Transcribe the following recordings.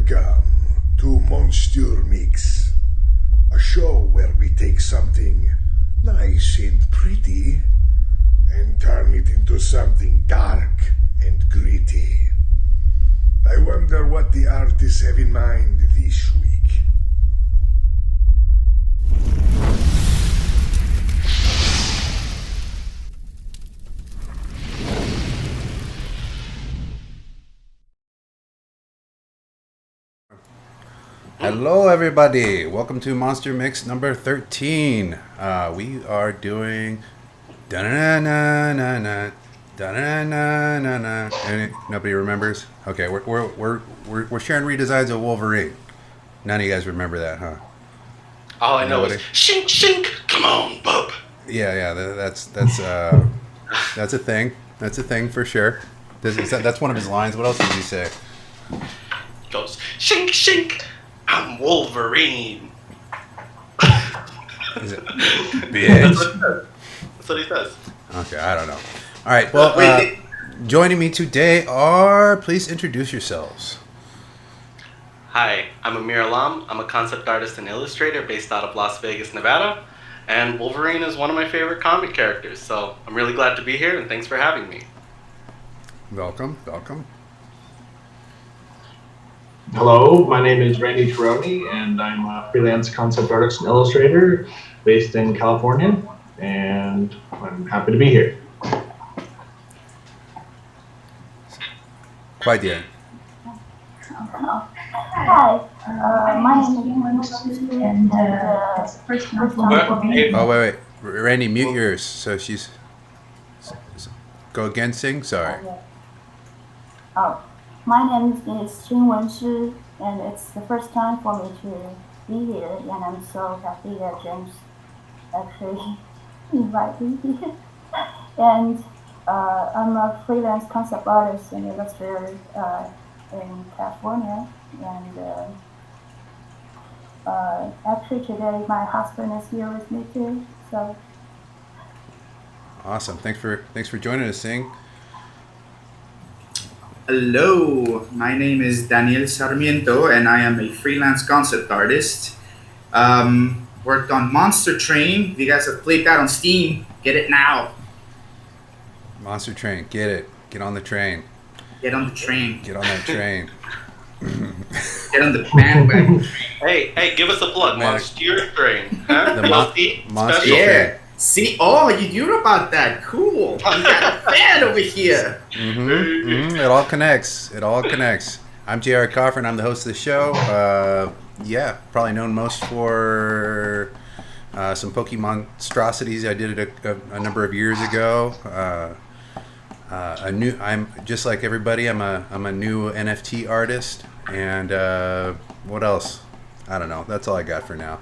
Welcome to Monstieur Mix, a show where we take something nice and pretty and turn it into something dark and gritty. I wonder what the artists have in mind this week. Hello everybody, welcome to Monster Mix number 13. We are doing da-na-na-na-na, da-na-na-na-na. Nobody remembers? Okay, we're sharing redesigns of Wolverine. None of you guys remember that, huh? All I know is shink shink. Come on, bub. Yeah, that's a thing. That's a thing for sure. That's one of his lines. What else did he say? Goes shink shink. I'm Wolverine. Is it? Bitch. That's what he says. Okay, I don't know. All right, well, joining me today are, please introduce yourselves. Hi, I'm Amir Alam. I'm a concept artist and illustrator based out of Las Vegas, Nevada. And Wolverine is one of my favorite comic characters, so I'm really glad to be here, and thanks for having me. Welcome. Hello, my name is Randy Tironi, and I'm a freelance concept artist and illustrator based in California, and I'm happy to be here. Quite bien. Hi, my name is Monstieur, and it's the first time for me. Oh, wait. Randy, mute yours. So she's... Go again, sing? Sorry. Oh, my name is Xin Shi, and it's the first time for me to be here, and I'm so happy that James actually invited me here. And I'm a freelance concept artist and illustrator in California, and actually today my husband is here with me too. So Awesome. Thanks for joining us, Sing. Hello, my name is Daniel Sarmiento, and I am a freelance concept artist. Worked on Monster Train. If you guys have played that on Steam, get it now. Monster Train, get it. Get on the train. Get on the train. Get on that train. Get on the bandwagon. Hey, give us a plug. Man. Monstieur Train. Huh? The Monster Special. Yeah. See, you knew about that. Cool. You got a fan over here. It all connects. I'm J.R. Coffin. I'm the host of the show. Probably known most for some Pokemon monstrosities I did a number of years ago. I'm just like everybody. I'm a new NFT artist, and what else? I don't know. That's all I got for now.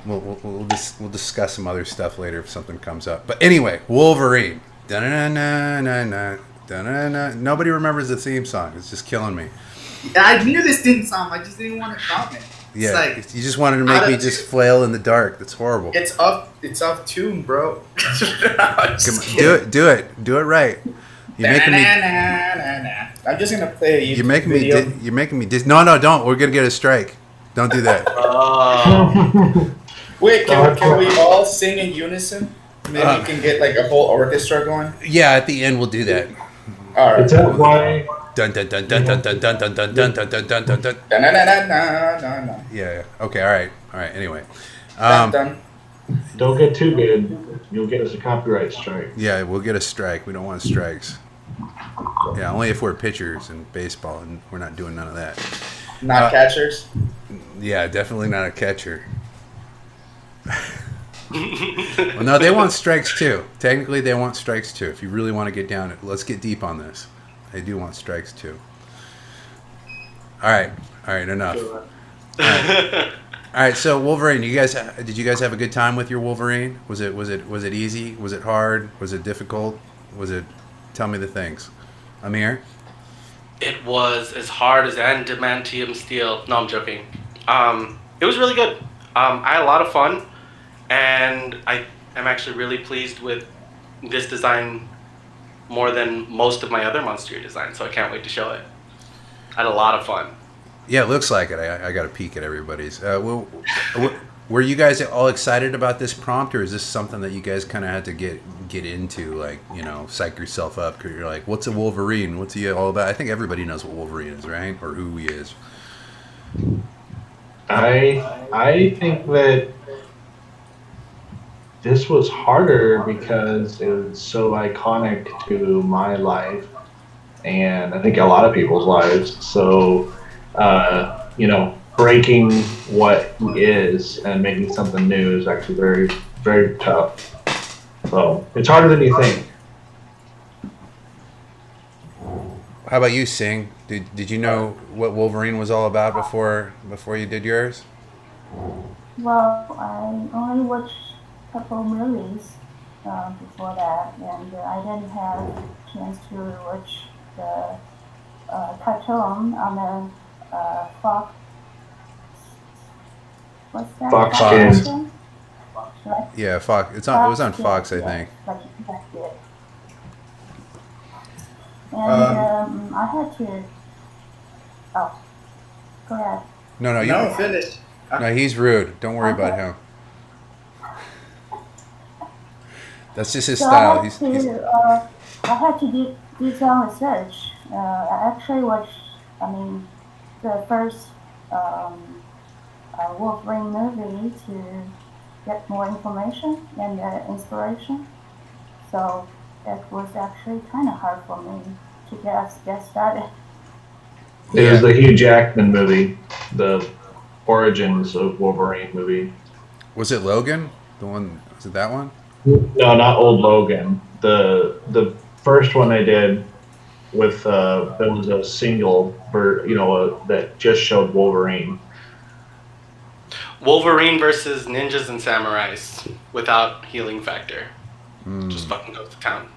We'll discuss some other stuff later if something comes up. But anyway, Wolverine. Da-na-na-na-na-na, da-na-na. Nobody remembers the theme song. It's just killing me. I knew this theme song. I just didn't want to comment. Yeah, you just wanted to make me just flail in the dark. That's horrible. It's off tune, bro. Come on, do it right. You're making me. I'm just gonna play a YouTube You're making video. me. You're making me. No, don't. We're gonna get a strike. Don't do that. Wait, can we all sing in unison? Maybe we can get like a whole orchestra going. Yeah, at the end we'll do that. All right. It's that way. Dun dun dun dun dun dun dun dun dun dun dun dun dun dun dun. Da-na-na-na-na-na. Yeah. Okay. All right. Anyway. Dun. Don't get too good. You'll get us a copyright strike. Yeah, we'll get a strike. We don't want strikes. Yeah, only if we're pitchers in baseball, and we're not doing none of that. Not catchers. Yeah, definitely not a catcher. Well, no, they want strikes too. Technically, they want strikes too. If you really want to get down, let's get deep on this. They do want strikes too. All right, enough. All right. So Wolverine, did you guys have a good time with your Wolverine? Was it easy? Was it hard? Was it difficult? Tell me the things. Amir? It was as hard as adamantium steel. No, I'm joking. It was really good. I had a lot of fun, and I am actually really pleased with this design more than most of my other Monstieur designs, so I can't wait to show it. I had a lot of fun. Yeah, it looks like it. I got a peek at everybody's. Were you guys all excited about this prompt, or is this something that you guys kind of had to get into, like, you know, psych yourself up? Because you're like, what's a Wolverine? What's he all about? I think everybody knows what Wolverine is, right? Or who he is. I think that this was harder because it was so iconic to my life, and I think a lot of people's lives. So, you know, breaking what he is and making something new is actually very, very tough. So it's harder than you think. How about you, Sing? Did you know what Wolverine was all about before you did yours? Well, I only watched a couple movies before that, and I didn't have a chance to watch the cartoon on the Fox. What's that? Fox Kids. Channel? Right? Yeah, Fox. It was on Fox, I Yeah, think. that's it. And I had to. Oh, go ahead. No, you. No, finish. No, he's rude. Don't worry about him. That's just his So style. I had to do some research. I actually watched, the first Wolverine movie to get more information and inspiration. So it was actually kind of hard for me to get started. It was the Hugh Jackman movie, the Origins of Wolverine movie. Was it Logan? The one? Was it that one? No, not Old Logan. The first one they did with that was a single that just showed Wolverine. Wolverine versus ninjas and samurais without healing factor. Just fucking goes to town.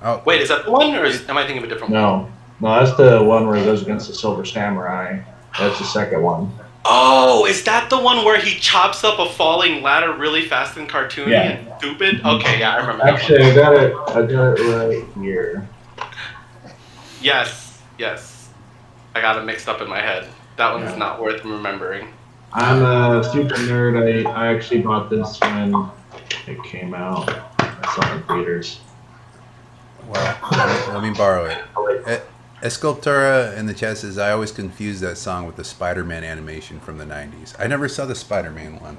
Oh, Wait, is that the one, or am I thinking of a different one? No, that's the one where he goes against the Silver Samurai. That's the second one. Oh, is that the one where he chops up a falling ladder really fast and cartoony Yeah. and stupid? Okay, yeah, I remember Actually, that one. I got it right here. Yes. I got it mixed up in my head. That one's not worth remembering. I'm a super nerd. I actually bought this when it came out. I saw it in theaters. well, let me borrow it. Escultura in the chat says, I always confuse that song with the Spider-Man animation from the 90s. I never saw the Spider-Man one.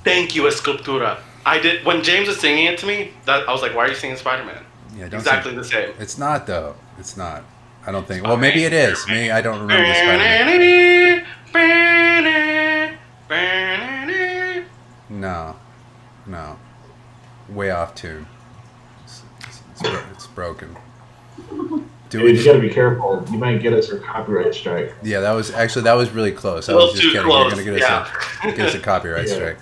Thank you, Escultura. I did when James was singing it to me. I was like, "Why are you singing Spider-Man?" Yeah, Exactly the same. It's not, though. It's not. I don't think. Well, maybe it is. Maybe I don't remember the Spider-Man. No. Way off tune. It's broken. Dude, you gotta be careful. You might get us a copyright strike. Yeah, that was really close. I A was little just too kidding. close, You're gonna get us a copyright strike.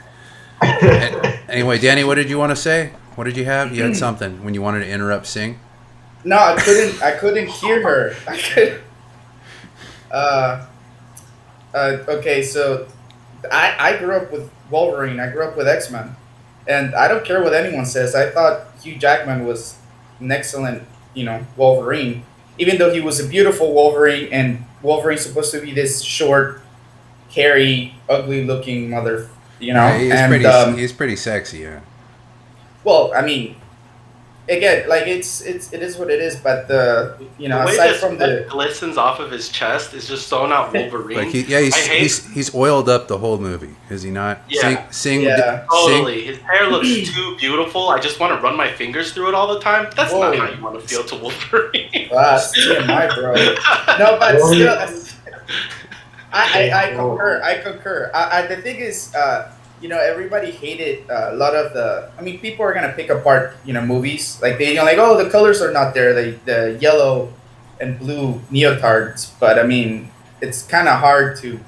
Anyway, Danny, what did you want to say? What did you have? You had something when you wanted to interrupt Sing. No, I couldn't hear her. Okay, so I grew up with Wolverine. I grew up with X-Men, and I don't care what anyone says. I thought Hugh Jackman was an excellent, Wolverine. Even though he was a beautiful Wolverine, and Wolverine's supposed to be this short, hairy, ugly-looking mother, Yeah, he's pretty sexy. Yeah. Well, I mean, again, like it is what it is. But The way aside this from the glistens off of his chest is just so not Wolverine. Like he's oiled up the whole movie, is he not? Yeah. Sing. Totally. His hair looks too beautiful. I just want to run my fingers through it all the time. That's not how you want to feel to Wolverine. that's TMI, bro. No, but still, I concur. The thing is, everybody hated a lot of the. I mean, people are gonna pick apart, movies like oh, the colors are not there, the yellow and blue leotards. But I mean, it's kind of hard to,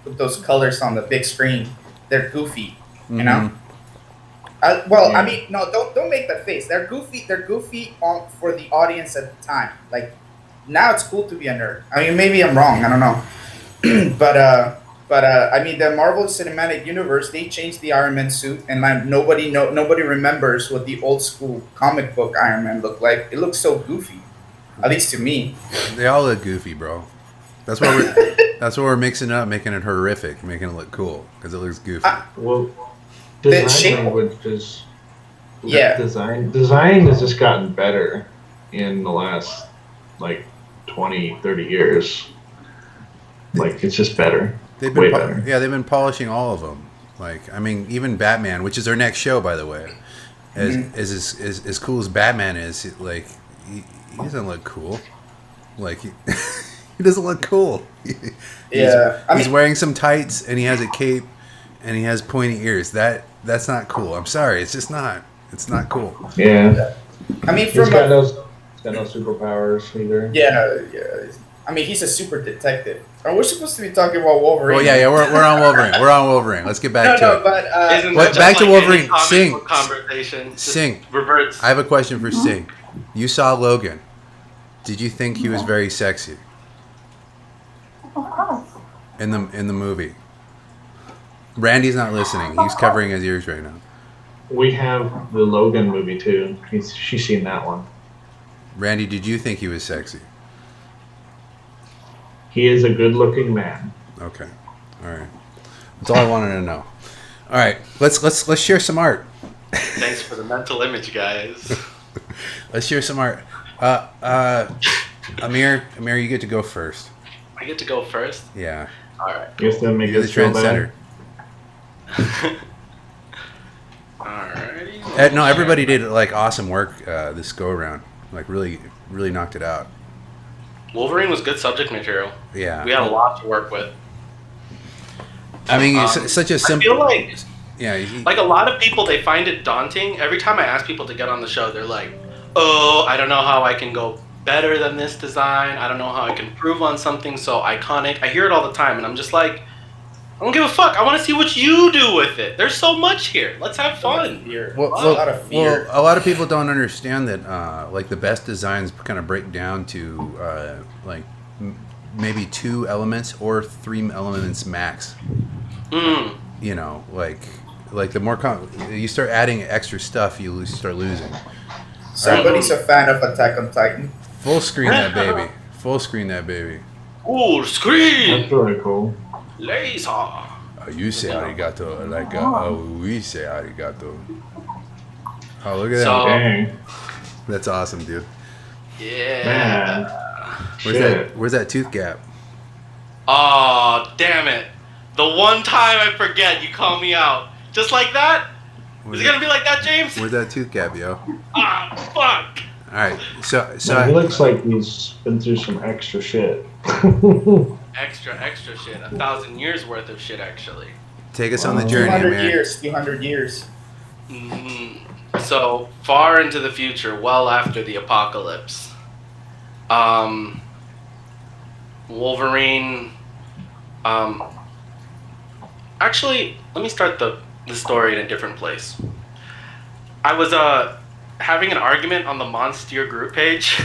put those colors on the big screen. They're goofy, you know. I mean, no, don't make that face. They're goofy. They're goofy for the audience at the time. Like now, it's cool to be a nerd. I mean, maybe I'm wrong. I don't know, but I mean, the Marvel Cinematic Universe, they changed the Iron Man suit, and nobody remembers what the old school comic book Iron Man looked like. It looks so goofy. At least to me. They all look goofy, bro. That's why we're mixing it up, making it horrific, making it look cool because it looks goofy. Well, The design shape- language is Yeah. Design has just gotten better in the last like 20, 30 years. Like it's just better. They've Way been better. yeah, they've been polishing all of them. Like I mean, even Batman, which is our next show, by the way, as cool as Batman is, like he doesn't look cool. Like he doesn't look cool. He's wearing some tights and he has a cape and he has pointy ears. That's not cool. I'm sorry, it's just not. It's not cool. Yeah. I mean, He's from got no superpowers either. yeah. I mean, he's a super detective. Are we supposed to be talking about Wolverine? Oh yeah, we're on Wolverine. We're on Wolverine. Let's get back to it. but Isn't What- that just back to like Wolverine. any comic Sing. book conversation? Just Sing. Reverts. I have a question for Sting. You saw Logan. Did you think he was very sexy Of course. in the movie? Randy's not listening. He's covering his ears right now. We have the Logan movie too. She's seen that one. Randy, did you think he was sexy? He is a good-looking man. Okay. All right. That's all I wanted to know. All right. Let's share some art. Thanks for the mental image, guys. Let's share some art. Amir, you get to go first. I get to go first. Yeah. All right. You have to make You're the us feel trendsetter. bad. Alrighty. No, everybody did like awesome work this go around. Like really knocked it out. Wolverine was good subject material. Yeah. We had a lot to work with. I mean, it's such a I simple. feel like Yeah. like a lot of people, they find it daunting. Every time I ask people to get on the show, they're like, "Oh, I don't know how I can go better than this design. I don't know how I can improve on something so iconic." I hear it all the time, and I'm just like, I don't give a fuck. I want to see what you do with it. There's so much here. Let's have fun. Well, a lot of fear. a lot of people don't understand that like the best designs kind of break down to like maybe 2 elements or 3 elements max. Mm. You know, like the more you start adding extra stuff, you start losing. Somebody's a fan of Attack on Titan. Full screen that baby. Full screen that baby. Ooh, screen! That's really cool. Laser! You say arigato, like we say arigato. Oh, look at that. So- Dang. That's awesome, dude. Yeah. Man. Where's that tooth gap? Oh, damn it. The one time I forget, you call me out. Just like that? Is it gonna be like that, James? Where's that tooth gap, yo? Ah, fuck! Alright, so Man, he looks like he's been through some extra shit. Extra shit. 1,000 years worth of shit, actually. take us on the journey, 200 man. years. 200 years. So far into the future, well after the apocalypse, Wolverine. Actually, let me start the story in a different place. I was having an argument on the Monstieur group page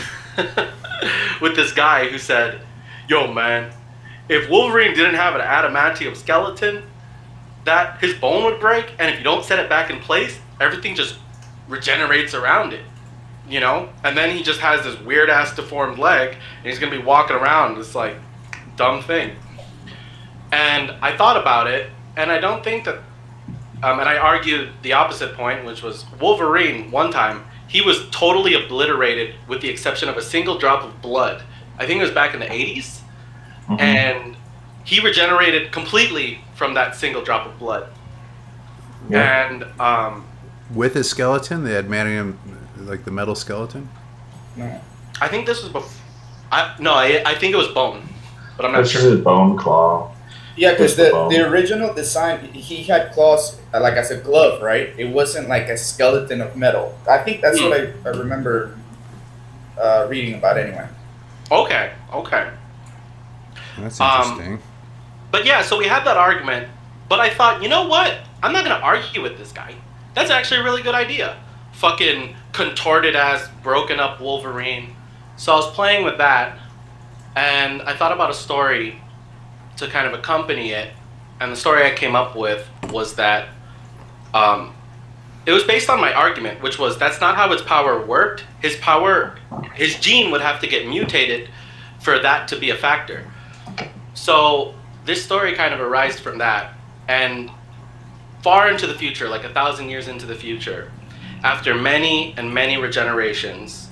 with this guy who said, "Yo, man, if Wolverine didn't have an adamantium skeleton, that his bone would break, and if you don't set it back in place, everything just regenerates around it, you know? And then he just has this weird ass deformed leg, and he's gonna be walking around this like dumb thing." And I thought about it, and I don't think that. And I argued the opposite point, which was Wolverine. One time, he was totally obliterated with the exception of a single drop of blood. I think it was back in the 80s, and he regenerated completely from that single drop of blood. Yeah. And With his skeleton, the adamantium, like the metal skeleton. No. I think this was before. I think it was bone, but I'm not That's sure. his bone claw. Yeah, because Just the bone. the original design, he had claws like as a glove, right? It wasn't like a skeleton of metal. I think that's what I remember reading about anyway. Okay. That's interesting. But yeah, so we had that argument, but I thought, you know what? I'm not gonna argue with this guy. That's actually a really good idea. Fucking contorted ass, broken up Wolverine. So I was playing with that, and I thought about a story to kind of accompany it. And the story I came up with was that it was based on my argument, which was that's not how his power worked. His gene would have to get mutated for that to be a factor. So this story kind of arises from that, and far into the future, like 1,000 years into the future, after many and many regenerations,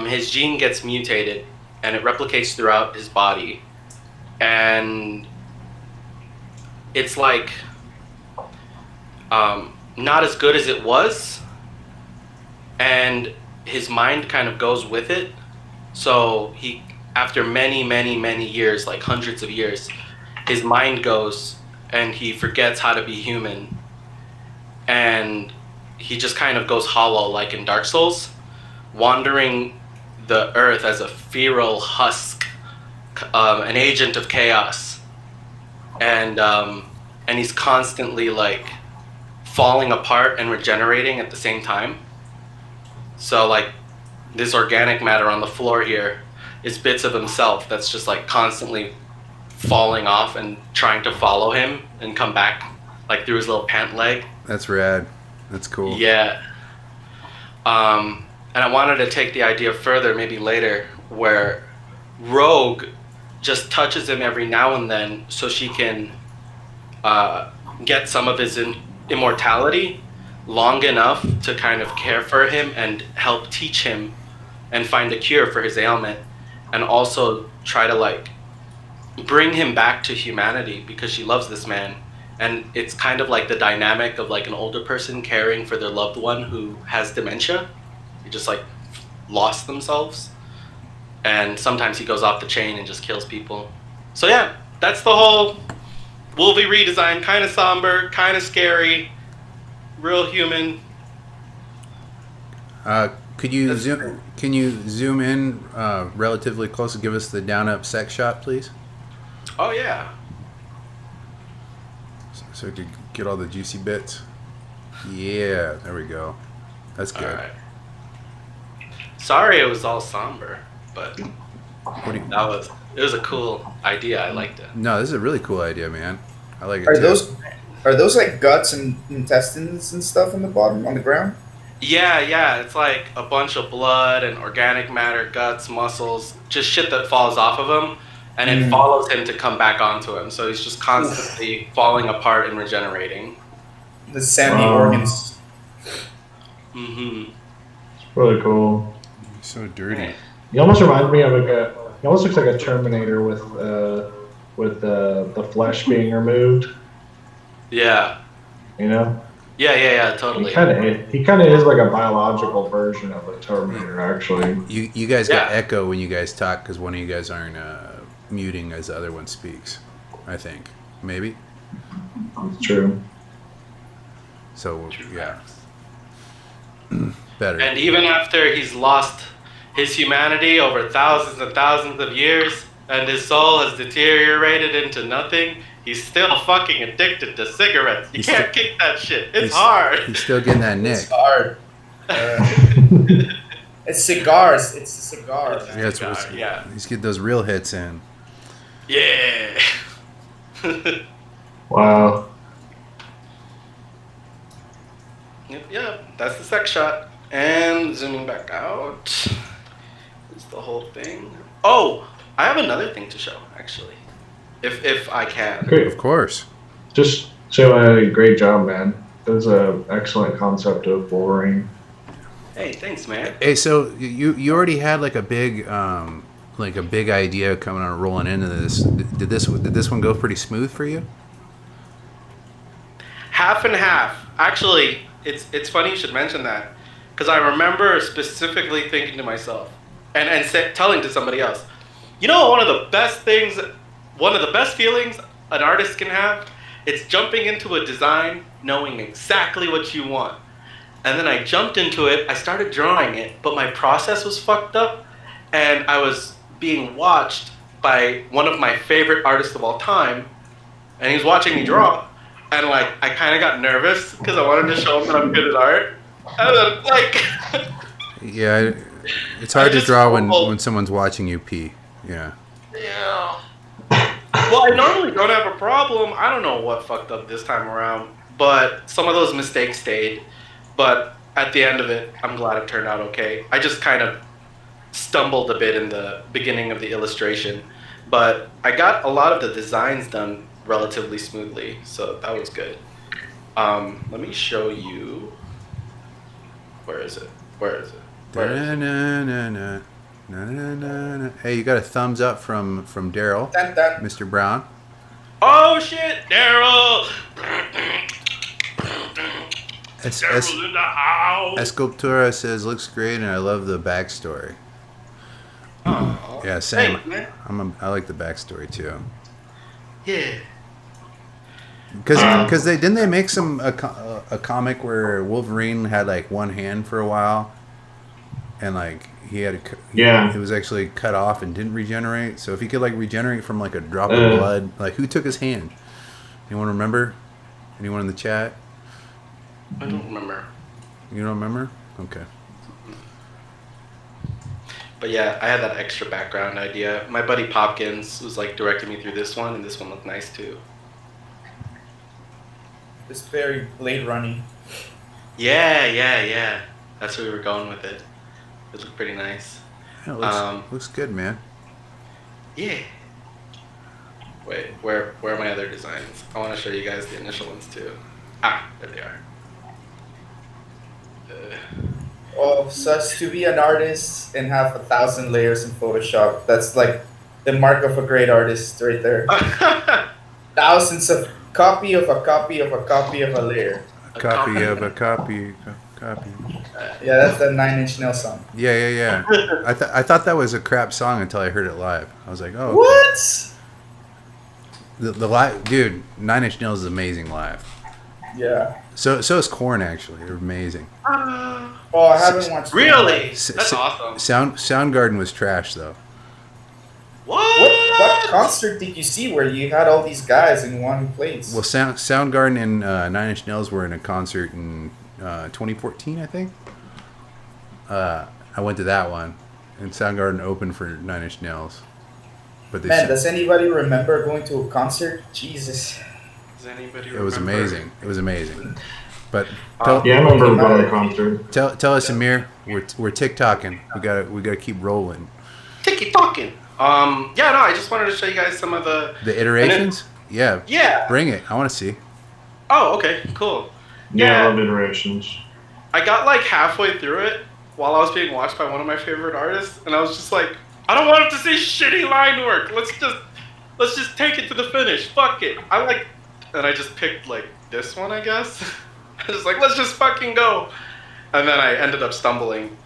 his gene gets mutated and it replicates throughout his body, and it's like not as good as it was, and his mind kind of goes with it. So he, after many, many, many years, like hundreds of years, his mind goes and he forgets how to be human, and he just kind of goes hollow, like in Dark Souls, wandering the earth as a feral husk, an agent of chaos, and he's constantly like falling apart and regenerating at the same time. So like this organic matter on the floor here is bits of himself that's just like constantly falling off and trying to follow him and come back like through his little pant leg. That's rad. That's cool. Yeah. And I wanted to take the idea further, maybe later, where Rogue just touches him every now and then so she can get some of his immortality long enough to kind of care for him and help teach him and find a cure for his ailment, and also try to like bring him back to humanity because she loves this man. And it's kind of like the dynamic of like an older person caring for their loved one who has dementia. He just like lost themselves, and sometimes he goes off the chain and just kills people. So yeah, that's the whole Wolverine redesign. Kind of somber, kind of scary, real human. Can you zoom in relatively close and give us the down up sex shot, please? Oh yeah. So we could get all the juicy bits. Yeah, there we go. That's good. All right. Sorry, it was all somber, but it was a cool idea. I liked it. No, this is a really cool idea, man. I like it Are too. those like guts and intestines and stuff on the bottom on the ground? Yeah. It's like a bunch of blood and organic matter, guts, muscles, just shit that falls off of him, and it follows him to come back onto him. So he's just constantly falling apart and regenerating. The sandy organs. Mm-hmm. It's really cool. So dirty. He almost reminds me of he almost looks like a Terminator with the flesh being removed. Yeah. You know? Yeah, totally. He kind of is like a biological version of a Terminator, actually. You guys got echo when you guys talk because one of you guys aren't muting as the other one speaks. I think maybe. It's true. So yeah. Better. And even after he's lost his humanity over thousands and thousands of years, and his soul has deteriorated into nothing, he's still fucking addicted to cigarettes. You can't kick that shit. It's hard. He's still getting that nick. It's hard. It's cigars. It's a cigar. Yeah. He's getting those real hits in. Yeah. Wow. Yeah, that's the sex shot. And zooming back out is the whole thing. Oh, I have another thing to show, actually. If I can. Great. Of course. Just say great job, man. That's an excellent concept of Wolverine. Hey, thanks, man. Hey, so you already had like a big idea coming on rolling into this. Did this one go pretty smooth for you? Half and half. Actually, it's funny you should mention that, because I remember specifically thinking to myself and telling to somebody else, you know, one of the best feelings an artist can have, it's jumping into a design knowing exactly what you want. And then I jumped into it, I started drawing it, but my process was fucked up, and I was being watched by one of my favorite artists of all time, and he was watching me draw, and like I kind of got nervous because I wanted to show him that I'm good at art, and then like Yeah, it's hard to draw when someone's watching you pee. Yeah. Yeah. Well, I normally don't have a problem. I don't know what fucked up this time around, but some of those mistakes stayed. but at the end of it, I'm glad it turned out okay. I just kind of stumbled a bit in the beginning of the illustration, but I got a lot of the designs done relatively smoothly, so that was good. Let me show you. Where is it? Where is it? Where is it? Hey, you got a thumbs up from Daryl, Dun, dun. Mr. Brown. Oh shit, Daryl! Daryl's in the house. Escultura says looks great, and I love the backstory. Oh, Yeah, same. thanks, man. I like the backstory too. Yeah. Because they make a comic where Wolverine had like one hand for a while, and like he had it was actually cut off and didn't regenerate. So if he could like regenerate from like a drop of blood, like who took his hand? Anyone remember? Anyone in the chat? I don't remember. You don't remember? Okay. But yeah, I had that extra background idea. My buddy Popkins was like directing me through this one, and this one looked nice too. It's very Blade Runny. Yeah. That's where we were going with it. It looked pretty nice. Yeah, it looks good, man. Yeah. Wait, where are my other designs? I want to show you guys the initial ones too. Ah, there they are. Oh, so as to be an artist and have 1,000 layers in Photoshop, that's like the mark of a great artist right there. Thousands of copy of a copy of a copy of a layer. A copy of a copy. Yeah, that's the 9 Inch Nails song. Yeah. I thought that was a crap song until I heard it live. I was like, oh. Okay. What? The live, dude. 9 Inch Nails is amazing live. Yeah. So is Korn actually. They're amazing. Oh, I haven't watched. Really? That's awesome. Soundgarden was trash though. What concert did you see where you had all these guys in one place? Well, Soundgarden and 9 Inch Nails were in a concert in 2014, I think. I went to that one, and Soundgarden opened for 9 Inch Nails. But does anybody remember going to a concert? Jesus. Does anybody remember? It was amazing. But I remember going to a concert. Tell us, Amir, we're TikToking. We gotta keep rolling. TikToking. I just wanted to show you guys some of the iterations. Yeah. Bring it. I want to see. Oh, okay, cool. Yeah, I love iterations. I got like halfway through it while I was being watched by one of my favorite artists, and I was just like, I don't want him to see shitty line work. Let's just take it to the finish. Fuck it. And I just picked like this one, I guess. I was like, let's just fucking go. And then I ended up stumbling.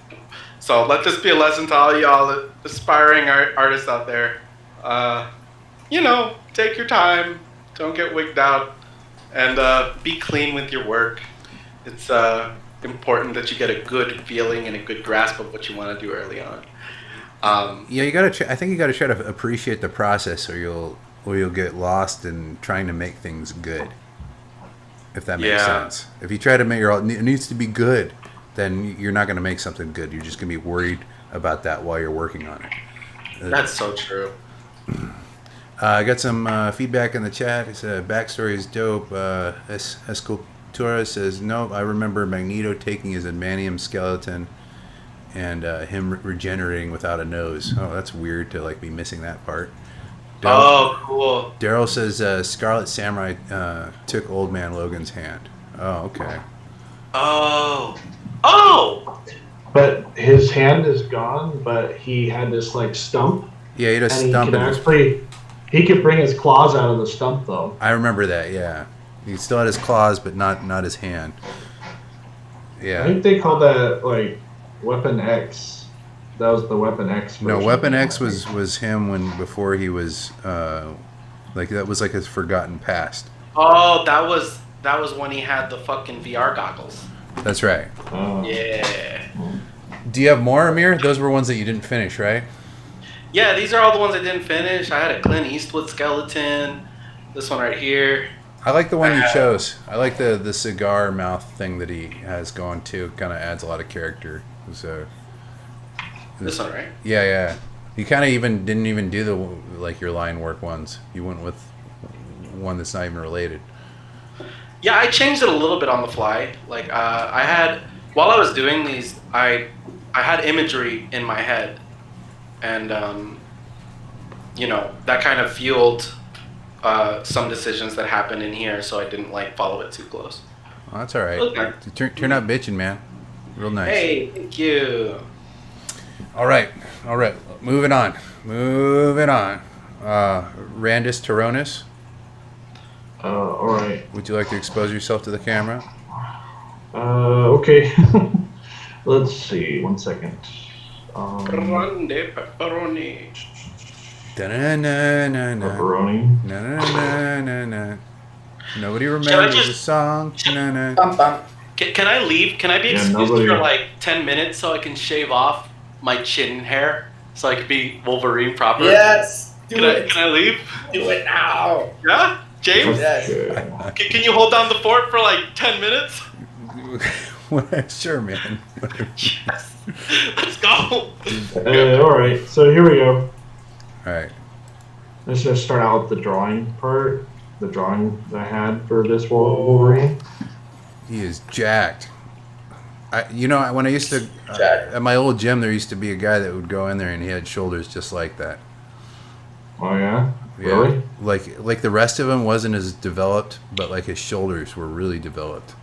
So let this be a lesson to all y'all aspiring artists out there. Take your time. Don't get wigged out. And be clean with your work. It's important that you get a good feeling and a good grasp of what you want to do early on. You gotta. I think you gotta try to appreciate the process, or you'll get lost in trying to make things good. If that makes sense. If you try to make it needs to be good, then you're not gonna make something good. You're just gonna be worried about that while you're working on it. That's so true. I got some feedback in the chat. It said backstory is dope. Escultura says no. I remember Magneto taking his adamantium skeleton and him regenerating without a nose. Oh, that's weird to like be missing that part. Cool. Daryl says Scarlet Samurai took Old Man Logan's hand. Oh, okay. Oh! But his hand is gone, but he had this like stump. Yeah, he had a stump. He could bring his claws out of the stump though. I remember that, yeah. He still had his claws, but not his hand. Yeah. I think they called that like Weapon X. That was the Weapon X version. No, Weapon X was him before he was that was like his forgotten past. Oh, that was when he had the fucking VR goggles. That's right. Oh. Yeah. Do you have more, Amir? Those were ones that you didn't finish, right? Yeah, these are all the ones I didn't finish. I had a Clint Eastwood skeleton. This one right here. I like the one you chose. I like the cigar mouth thing that he has going too. Kind of adds a lot of character. So this one, right? Yeah. You kind of didn't even do your line work ones. You went with one that's not even related. Yeah, I changed it a little bit on the fly. Like I had while I was doing these, I had imagery in my head, and that kind of fueled some decisions that happened in here. So I didn't like follow it too close. Well, that's all right. Okay. Turn out bitching, man. Real nice. Hey, thank you. All right. Moving on. Randus Taronis, All right. would you like to expose yourself to the camera? Okay. Let's see. 1 second. Grande pepperoni. Da-na-na-na-na. Pepperoni. Na-na-na-na-na. Nobody remembers the song. Na-na. Bum, bum. Can I leave? Can I be Yeah, excused nobody- for like 10 minutes so I can shave off my chin hair so I can be Wolverine proper? Yes. Do Can it. I leave? Do it now. Yeah? James? Yes. Okay. Can you hold down the fort for like 10 minutes? Sure, man. Yes. Let's go. All right. So here we go. All right. Let's just start out with the drawing part. The drawing that I had for this Wolverine. He is jacked. When I used to Jacked. at my old gym, there used to be a guy that would go in there and he had shoulders just like that. Oh yeah. Yeah. Really? Like the rest of him wasn't as developed, but like his shoulders were really developed.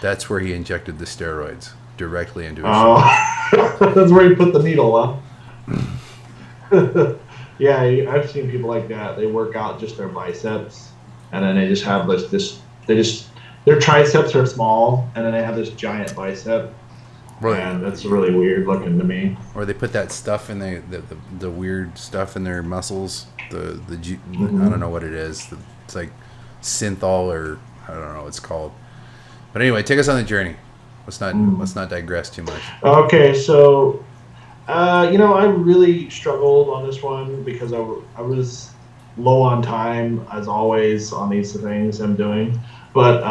That's where he injected the steroids directly into his shoulders. Oh, that's where you put the needle, huh? Yeah, I've seen people like that. They work out just their biceps, and then they just have their triceps are small, and then they have this giant bicep. Right. And that's really weird looking to me. Or they put that stuff in the weird stuff in their muscles. I don't know what it is. It's like synthol, or I don't know what it's called. But anyway, take us on the journey. Let's not digress too much. Okay, so I really struggled on this one because I was low on time, as always, on these things I'm doing. But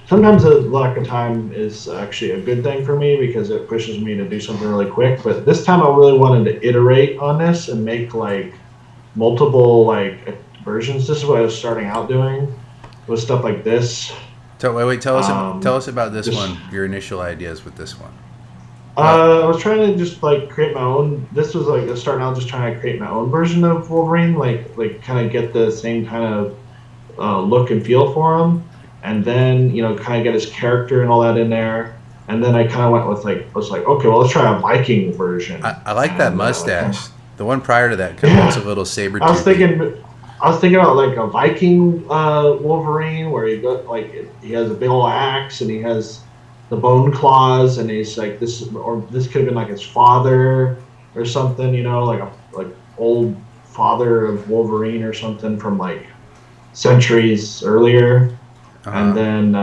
sometimes a lack of time is actually a good thing for me because it pushes me to do something really quick. But this time I really wanted to iterate on this and make like multiple versions. This is what I was starting out doing with stuff like this. Tell us about this just- one. Your initial ideas with this one. I was trying to just create my own. This was starting out just trying to create my own version of Wolverine, like kind of get the same kind of look and feel for him, and then kind of get his character and all that in there. And then I kind of went with I was like, okay, well let's try a Viking version. I like that mustache. The one prior to that kind of looks a little saber. I was thinking about like a Viking Wolverine where he has a big old axe and he has the bone claws, and he's like this could have been like his father or something, like old father of Wolverine or something from like centuries earlier. And then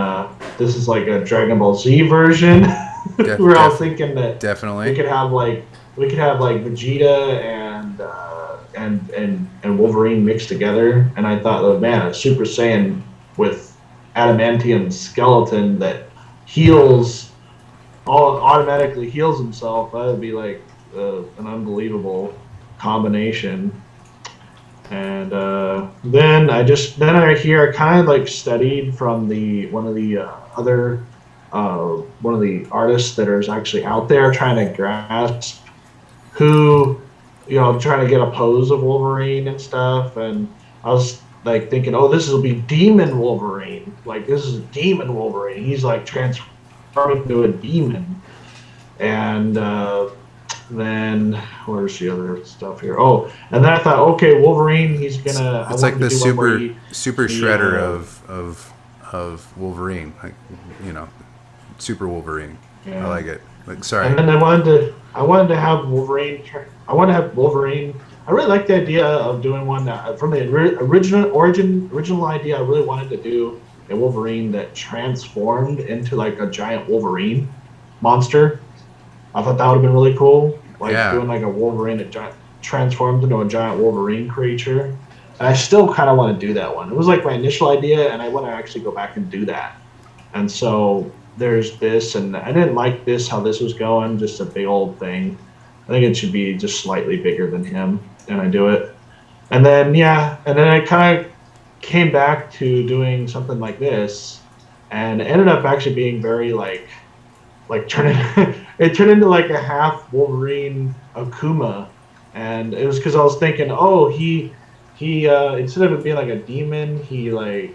this is like a Dragon Ball Z version where I was thinking that definitely we could have Vegeta and Wolverine mixed together, and I thought, oh man, a Super Saiyan with adamantium skeleton that automatically heals himself. That would be like an unbelievable combination. And then I kind of studied from one of the artists that is actually out there trying to grasp who, trying to get a pose of Wolverine and stuff. And I was thinking, oh, this will be Demon Wolverine. This is Demon Wolverine. He's transforming into a demon. And then where's the other stuff here? Oh, and then I thought, okay, Wolverine. He's gonna. It's like the super shredder of Wolverine. Super Wolverine. Yeah. I like it. Sorry. And then I wanted to have Wolverine. I want to have Wolverine. I really like the idea of doing one that, from the original idea. I really wanted to do a Wolverine that transformed into a giant Wolverine monster. I thought that would have been really cool. Doing a Wolverine that transforms into a giant Wolverine creature. And I still kind of want to do that one. It was my initial idea, and I want to actually go back and do that. And so there's this, and I didn't like how this was going, just a big old thing. I think it should be just slightly bigger than him, and I do it. And then I kind of came back to doing something like this, and it ended up actually being very like turning it turned into like a half Wolverine Akuma, and it was because I was thinking, oh, he instead of it being like a demon, he like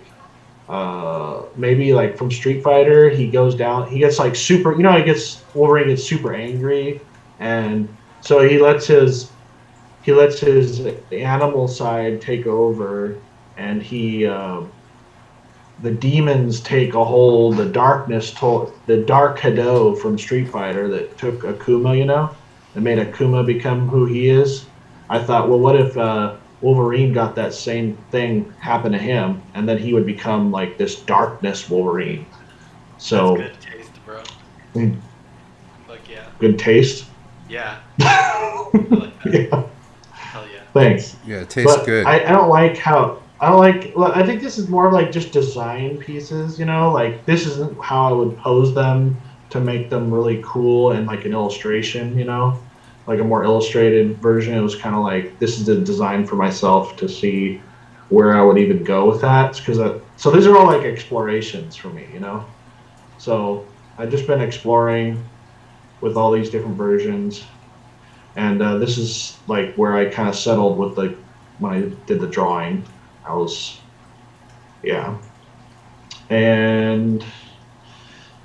maybe like from Street Fighter, he goes down, he gets like super, Wolverine gets super angry, and so he lets his animal side take over, and the demons take a hold. The Dark Hado from Street Fighter that took Akuma, and made Akuma become who he is. I thought, well, what if Wolverine got that same thing happen to him, and then he would become like this darkness Wolverine. So That's good taste, bro. Mm. Like, yeah. Good taste. Yeah. I like that. Yeah. Hell yeah. Thanks. Yeah, it tastes But good. I don't like how I think this is more like just design pieces, like this isn't how I would pose them to make them really cool and like an illustration, like a more illustrated version. It was kind of like, this is a design for myself to see where I would even go with that. So these are all like explorations for me, So I've just been exploring with all these different versions. And this is like where I kind of settled with when I did the drawing. And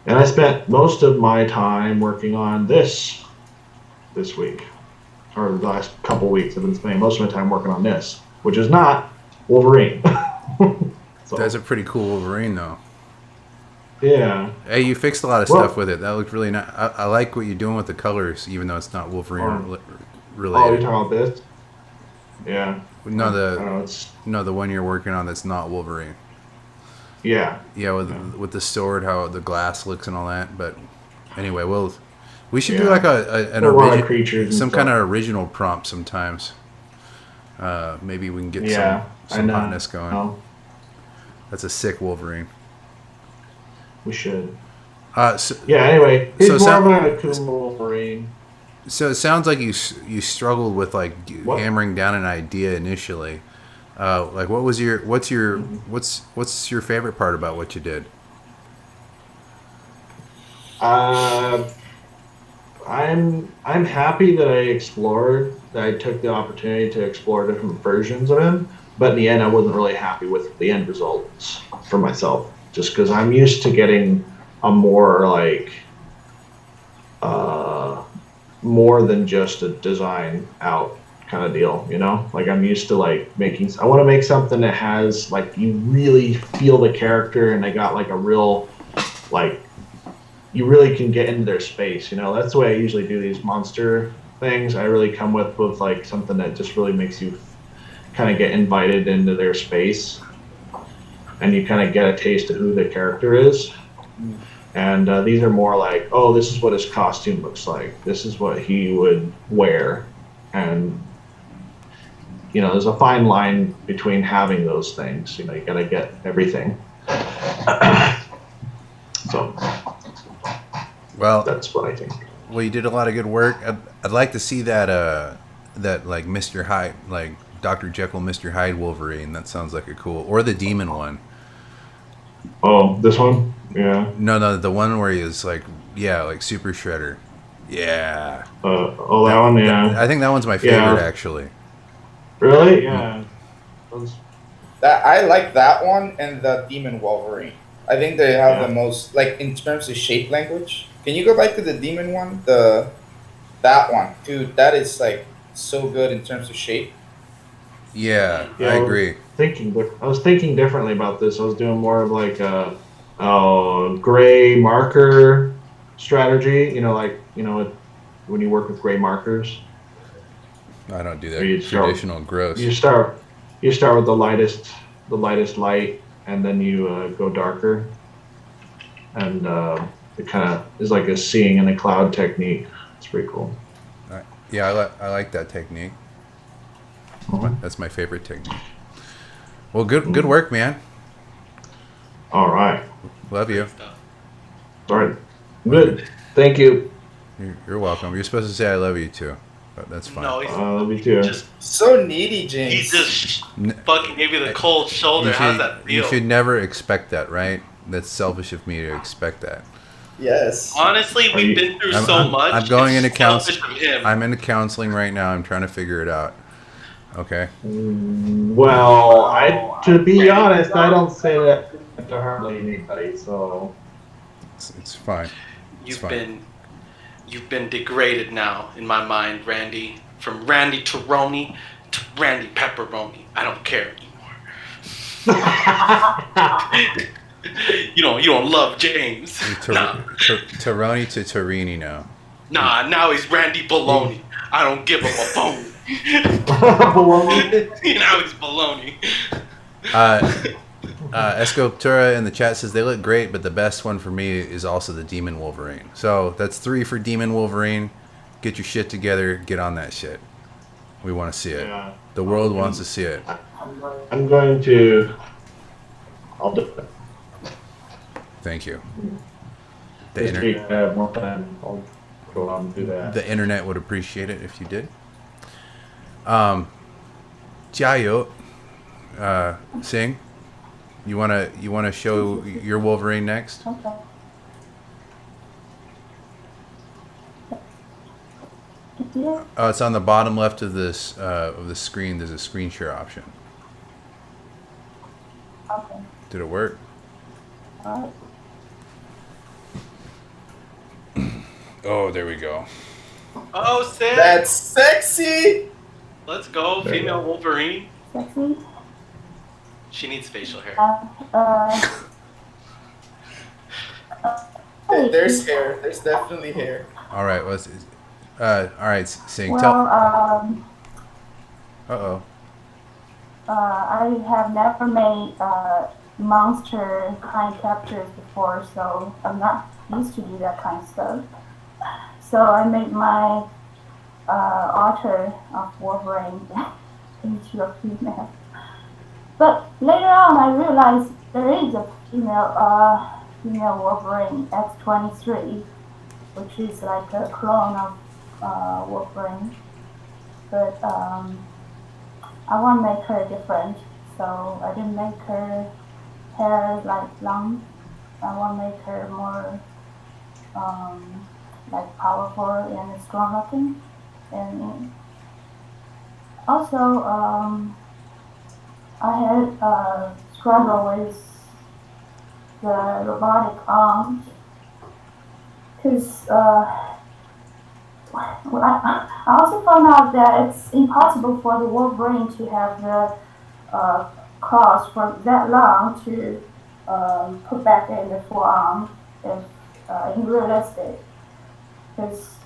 I spent most of my time working on this week, or the last couple weeks. I've been spending most of my time working on this, which is not Wolverine. So, That's a pretty cool Wolverine, though. yeah. Hey, you fixed a lot of Well- stuff with it. That looked really nice. I like what you're doing with the colors, even though it's not Wolverine Oh, you're related. talking about this? Yeah. No, I don't know, the one you're working on that's not Wolverine. yeah. Yeah, with the sword, how the glass looks and all that. But anyway, we should do Yeah. like an A lot of original, creatures and some kind stuff. of original prompt sometimes. Maybe we can get Yeah. some I know. hotness going. No, That's a sick Wolverine. we should. So, Yeah, anyway, he's So more some- of an Akuma Wolverine. So it sounds like you struggled with like What? hammering down an idea initially. Like what's your favorite part about what you did? I'm happy that I took the opportunity to explore different versions of him, but in the end I wasn't really happy with the end results for myself, just because I'm used to getting a more like more than just a design out kind of deal, like I'm used to like I want to make something that has like, you really feel the character and they got like a real like, you really can get into their space, that's the way I usually do these monster things. I really come with like something that just really makes you kind of get invited into their space, and you kind of get a taste of who the character is. And these are more like, oh, this is what his costume looks like, this is what he would wear, and there's a fine line between having those things. You gotta get everything. So Well, that's what I think. well, you did a lot of good work. I'd like to see that like Mr. Hyde, like Dr. Jekyll, Mr. Hyde Wolverine. That sounds like a cool, or the demon one. Oh, this one? Yeah. No, the one where he was like, yeah, like Super Shredder. Yeah. That one, yeah. I think that one's my favorite, Yeah. actually. Really? Yeah. Those- I like that one and the Demon Wolverine. I think they have Yeah. the most, like, in terms of shape language. Can you go back to the Demon one? That one, dude. That is like so good in terms of shape. Yeah, Yeah, I agree. I was thinking differently about this. I was doing more of like a gray marker strategy. When you work with gray markers, I don't do Or you that start- traditional gross. you start with the lightest light, and then you go darker, and it kind of is like a seeing in a cloud technique. It's pretty cool. Yeah, I like that technique. That's my favorite technique. Well, good work, man. All right. Love you. All right. Good. Thank you. You're welcome. You're supposed to say I love you too. but that's fine. No, he's Me too. just So needy, he James. just fucking gave you the cold shoulder. How does that You feel? should never expect that, right? That's selfish of me to expect that. Yes. Honestly, we've been through so much. I'm going it's into selfish counseling. of him. I'm into counseling right now. I'm trying to figure it out. Okay. Well, to be honest, I don't say that to hardly anybody. So It's fine. It's fine. You've been degraded now in my mind, Randy. From Randy Tironi to Randy Pepperoni. I don't care anymore. You don't love James. Nah. Tironi to Torini now. Nah, now he's Randy Baloney. I don't give him a phone. Now he's baloney. Escultura in the chat says they look great, but the best one for me is also the Demon Wolverine. So that's 3 for Demon Wolverine. Get your shit together. Get on that shit. We want to see it. Yeah. The world wants to see it. I'm going to. I'll do it. Thank you. This week, more time. I'll go on and do that. The internet would appreciate it if you did. Jiayo, Sing, you wanna show your Wolverine next? Okay. Yeah. Oh, it's on the bottom left of this of the screen. There's a screen share option. Okay. Did it work? Alright. Oh, there we go. Oh, Sam. That's sexy. Let's go, There you female go. Wolverine. Sexy. She needs facial hair. There's hair. There's definitely hair. All right, all right, Sing. Well, Uh-oh. I have never made monster kind captures before, so I'm not used to do that kind of stuff. So I made my alter of Wolverine into a female. But later on, I realized there is a female Wolverine X-23, which is like a clone of Wolverine. But I want to make her different, so I didn't make her hair like long. I want to make her more like powerful and strong looking. And also, I had struggle with the robotic arms because I also found out that it's impossible for the Wolverine to have the claws for that long to put back in the forearm if in realistic. Because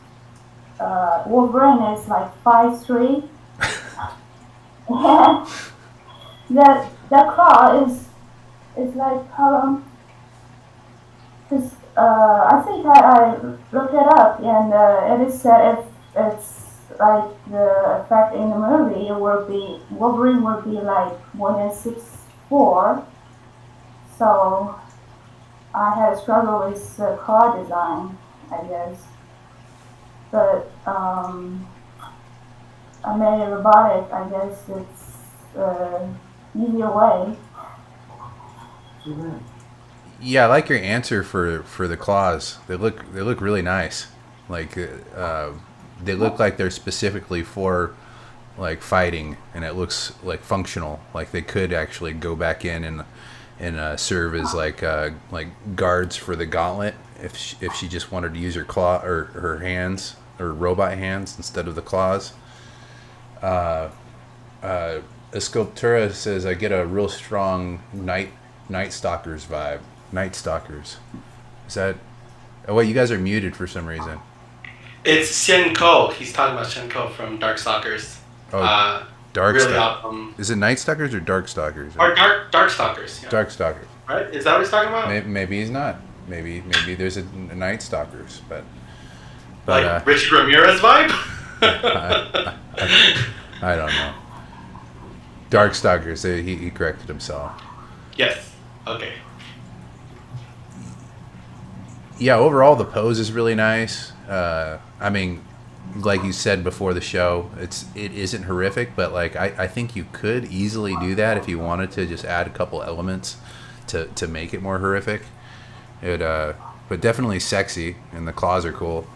Wolverine is like 5'3", and that claw is like how long? Because I think I looked it up, and it is said if it's like the effect in the movie, it will be Wolverine will be like more than 6'4". So I had a struggle with the claw design, I guess. But I made it robotic. I guess it's easier way. Yeah, I like your answer for the claws. They look really nice. Like they look like they're specifically for like fighting, and it looks like functional. Like they could actually go back in and serve as like guards for the gauntlet if she just wanted to use her claw or her hands or robot hands instead of the claws. Escultura says I get a real strong Night Stalkers vibe. Night Stalkers. Is that? Oh wait, you guys are muted for some reason. It's Shen Ko. He's talking about Shen Ko from Darkstalkers. Oh, really Darkstalkers. Is it Night Stalkers or Darkstalkers? Or Darkstalkers. Yeah. Darkstalkers. Right? Is that what he's talking about? Maybe he's not. Maybe there's a Night Stalkers, but like Richard Ramirez vibe? I don't know. Darkstalkers. He corrected himself. Yes. Okay. Yeah, overall the pose is really nice. I mean, like you said before the show, it isn't horrific, but like I think you could easily do that if you wanted to just add a couple elements to make it more horrific. But definitely sexy, and the claws are cool.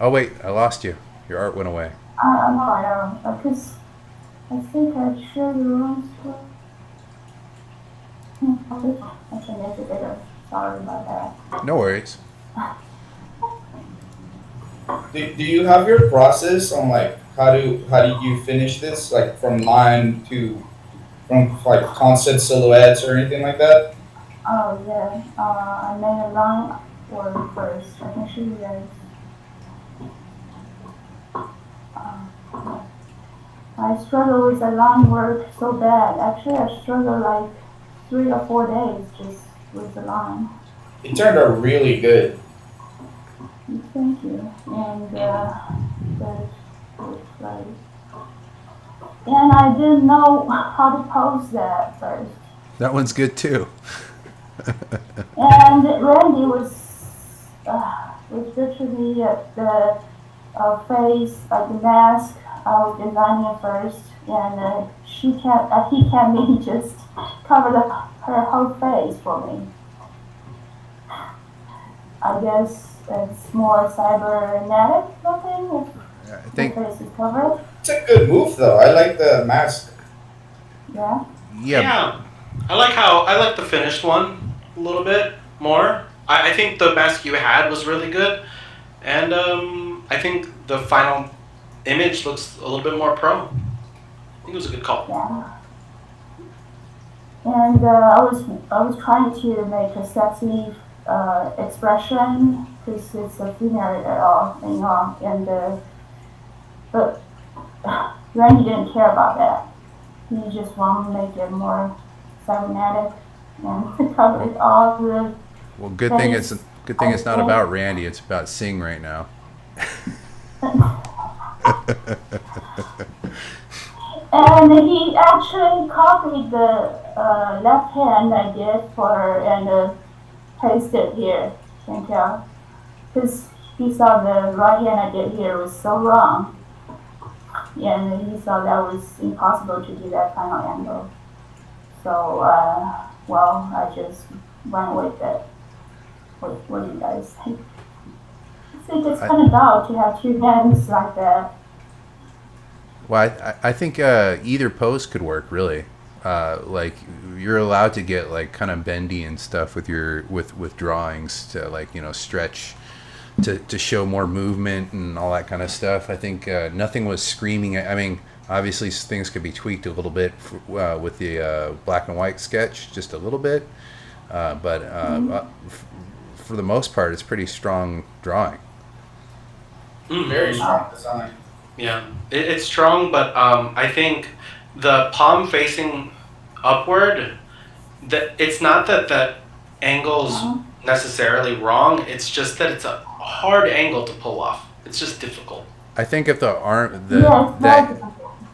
Oh wait, I lost you. Your art went away. I know, because I think I showed you wrong stuff. I can make it better. Sorry about that. No worries. Do you have your process on like how do you finish this, like from line to from like concept silhouettes or anything like that? Oh yeah, I made a line work first. I can show you guys. I struggle with the line work so bad. Actually, I struggled like 3 or 4 days just with the line. It turned out really good. Thank you. And it's like, and I didn't know how to pose that first. That one's good too. And Randy was literally at the face, like the mask. I was designing it first, and he can't me just cover her whole face for me. I guess it's more cybernetic looking if I think. the face is covered. It's a good move though. I like the mask. Yeah. Yeah. I like the finished one a little bit more. I think the mask you had was really good, and I think the final image looks a little bit more pro. I think it was a good call. Yeah. And I was trying to make a sexy expression because it's a female, and but Randy didn't care about that. He just wanted to make it more cybernetic and cover all the. Well, good thing it's not about Randy. It's about Sing right now. And he actually copied the left hand I did for her and pasted here. Can tell, because he saw the right hand I did here was so wrong, and he saw that was impossible to do that kind of angle. So, well, I just went with it. What do you guys think? I think it's kind of dull to have two hands like that. Well, I think either pose could work really. Like you're allowed to get like kind of bendy and stuff with your with drawings to like stretch to show more movement and all that kind of stuff. I think nothing was screaming. I mean, obviously things could be tweaked a little bit with the black and white sketch, just a little bit, but for the most part, it's pretty strong drawing. Very strong design. Yeah, it's strong, but I think the palm facing upward, that it's not that the angle's necessarily wrong. It's just that it's a hard angle to pull off. It's just difficult. I think if the arm,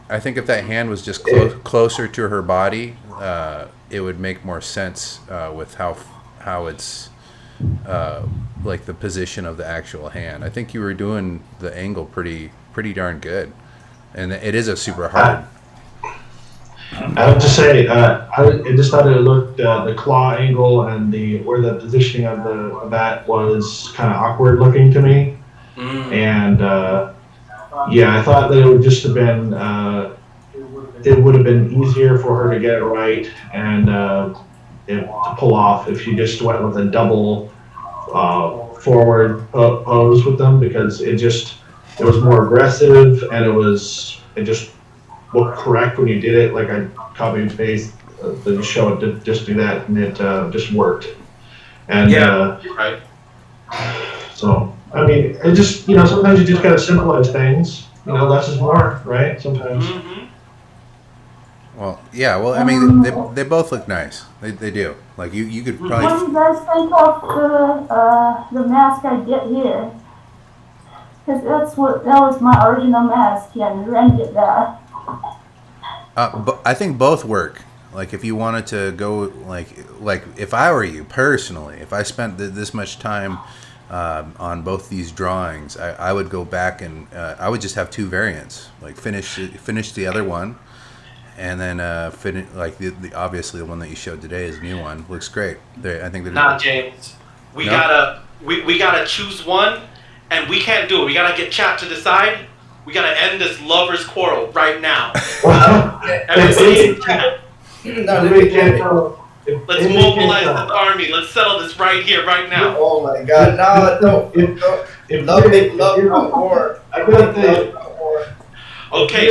I think if that hand was just closer to her body, it would make more sense with how it's like the position of the actual hand. I think you were doing the angle pretty darn good, and it is a super hard. I have to say, I just thought it looked the claw angle and where the positioning of that was kind of awkward looking to me, and yeah, I thought that it would just have been it would have been easier for her to get it right and to pull off if she just went with a double forward pose with them, because it was more aggressive and it just looked correct when you did it. Like I copy and paste the show it to just do that, and it just worked. And right. So I mean, it just sometimes you just gotta simplify things. Less is more, right? Sometimes. Well, yeah. Well, I mean, they both look nice. They do. Like you could probably. What do you guys think of the mask I did here? Because that was my original mask. Yeah, and Ren did that. But I think both work. Like if you wanted to go like if I were you personally, if I spent this much time on both these drawings, I would go back and I would just have two variants, like finish the other one, and then finish like the obviously the one that you showed today is a new one. Looks great. I think Nah, James, we gotta choose one, and we can't do it. We gotta get chat to decide. We gotta end this lovers' quarrel right now. Everybody in chat. Let's mobilize this army. Let's settle this right here, right now. Oh my God! No, don't. Love no more. I gotta think. Okay,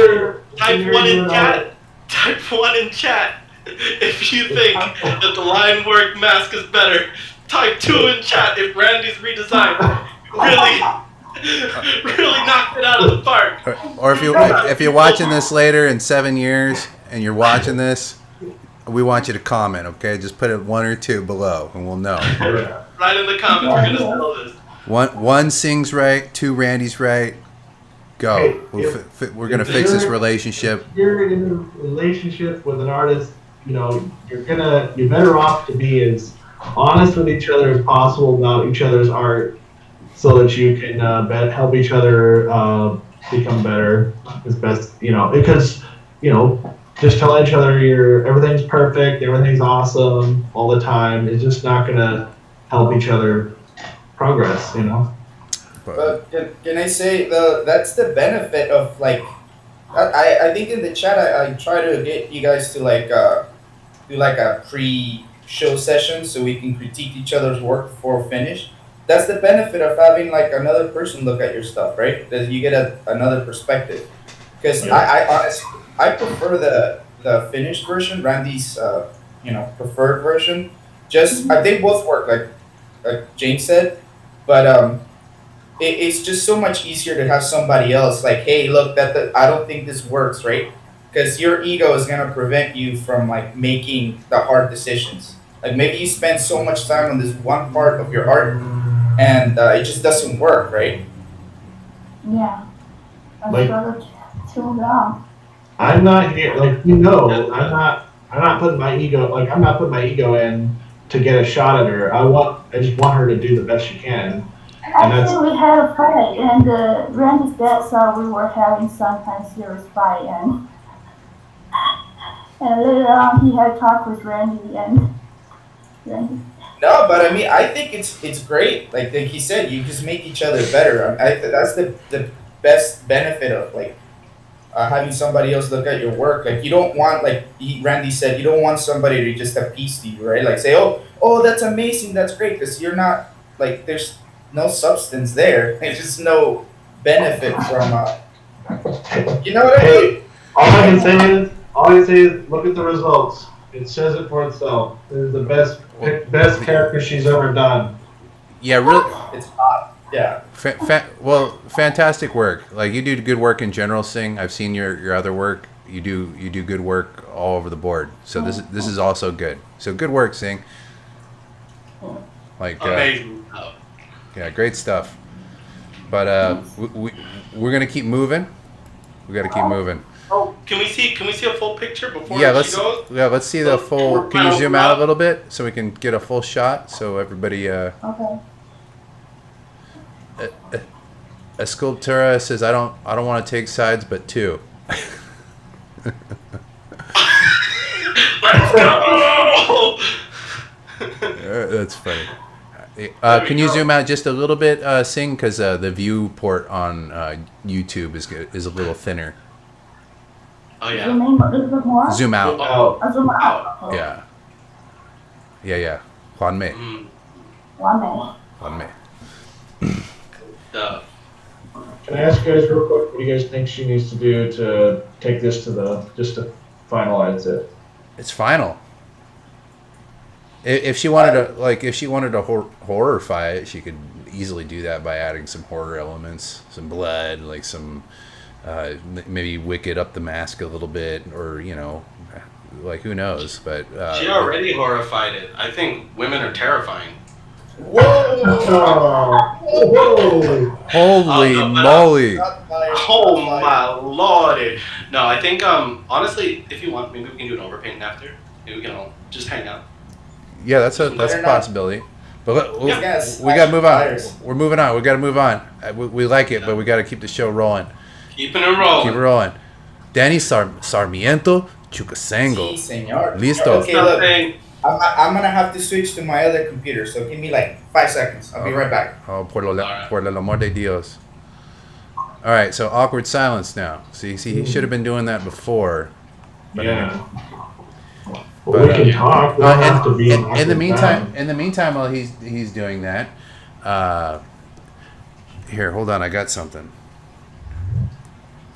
type 1 in chat. Type 1 in chat if you think that the line work mask is better. Type 2 in chat if Randy's redesign really knocked it out of the park. Or if you're watching this later in 7 years and you're watching this, we want you to comment, okay? Just put it 1 or 2 below, and we'll know. Right in the comments, we're gonna settle this. One sings right, 2 Randy's right. Go. We're gonna fix this relationship. If you're in a relationship with an artist, you're better off to be as honest with each other as possible about each other's art, so that you can help each other become better as best. Because just telling each other everything's perfect, everything's awesome all the time is just not gonna help each other progress. But can I say that's the benefit of I think in the chat I try to get you guys to do a pre-show session so we can critique each other's work before finish. That's the benefit of having another person look at your stuff, right? That you get another perspective. Because I honestly I prefer the finished version, Randy's preferred version. They both work like James said, but it's just so much easier to have somebody else hey, look, I don't think this works, right? Because your ego is gonna prevent you from making the hard decisions. Maybe you spend so much time on this one part of your art, and it just doesn't work, right? Yeah. I struggled too long. I'm not here, I'm not putting my ego in to get a shot at her. I just want her to do the best she can. Actually, we had a fight, and Randy's dad saw we were having some kind of serious fight, and later on he had a talk with Randy, and Randy. No, but I think it's great. Like he said, you just make each other better. That's the best benefit of having somebody else look at your work. You don't want, Randy said, you don't want somebody to just appease to you, right? Say, oh, that's amazing, that's great, because you're not, there's no substance there. There's just no benefit from, you know what I mean? All I can say is, look at the results. It says it for itself. This is the best character she's ever done. Yeah, really. It's hot. Yeah. Fantastic work. You do good work in general, Sing. I've seen your other work. You do good work all over the board. So this is also good. So good work, Sing. Amazing. Yeah, great stuff. But we're gonna keep moving. We got to keep moving. Oh, can we see a full picture before let's she goes? Let's see the full. Can you zoom out a little bit so we can get a full shot so everybody. Okay. Escultura says, "I don't want to take sides, but 2." Let's go! That's funny. Can you zoom out just a little bit, Sing? Because the viewport on YouTube is a little thinner. Oh yeah. Zoom in a little bit more. Zoom out. Zoom out. Okay. Yeah. Juan Me. One minute. Can I ask you guys real quick, what do you guys think she needs to do to take this just to finalize it? It's final. If she wanted to horrify it, she could easily do that by adding some horror elements, some blood, some maybe wicked up the mask a little bit, or who knows? But she already horrified it. I think women are terrifying. Whoa! Holy moly! Oh my lordy! No, I think honestly, if you want, maybe we can do an overpaint after. Maybe we can all just hang out. Yeah, that's a possibility. But Yes, we got to move on. fires. We're moving on. We got to move on. We like it, but we got to keep the show rolling. Keeping it rolling. Keep it rolling. Danny Sarmiento Chucasango. Sí, señor. Listo. Okay, look. Something. I'm gonna have to switch to my other computer, so give me like 5 seconds. I'll be right back. Oh, por el amor de Dios. All right, so awkward silence now. See, he should have been doing that before. Yeah. Well, we can talk. We don't have to be. In the meantime, while he's doing that, here, hold on, I got something.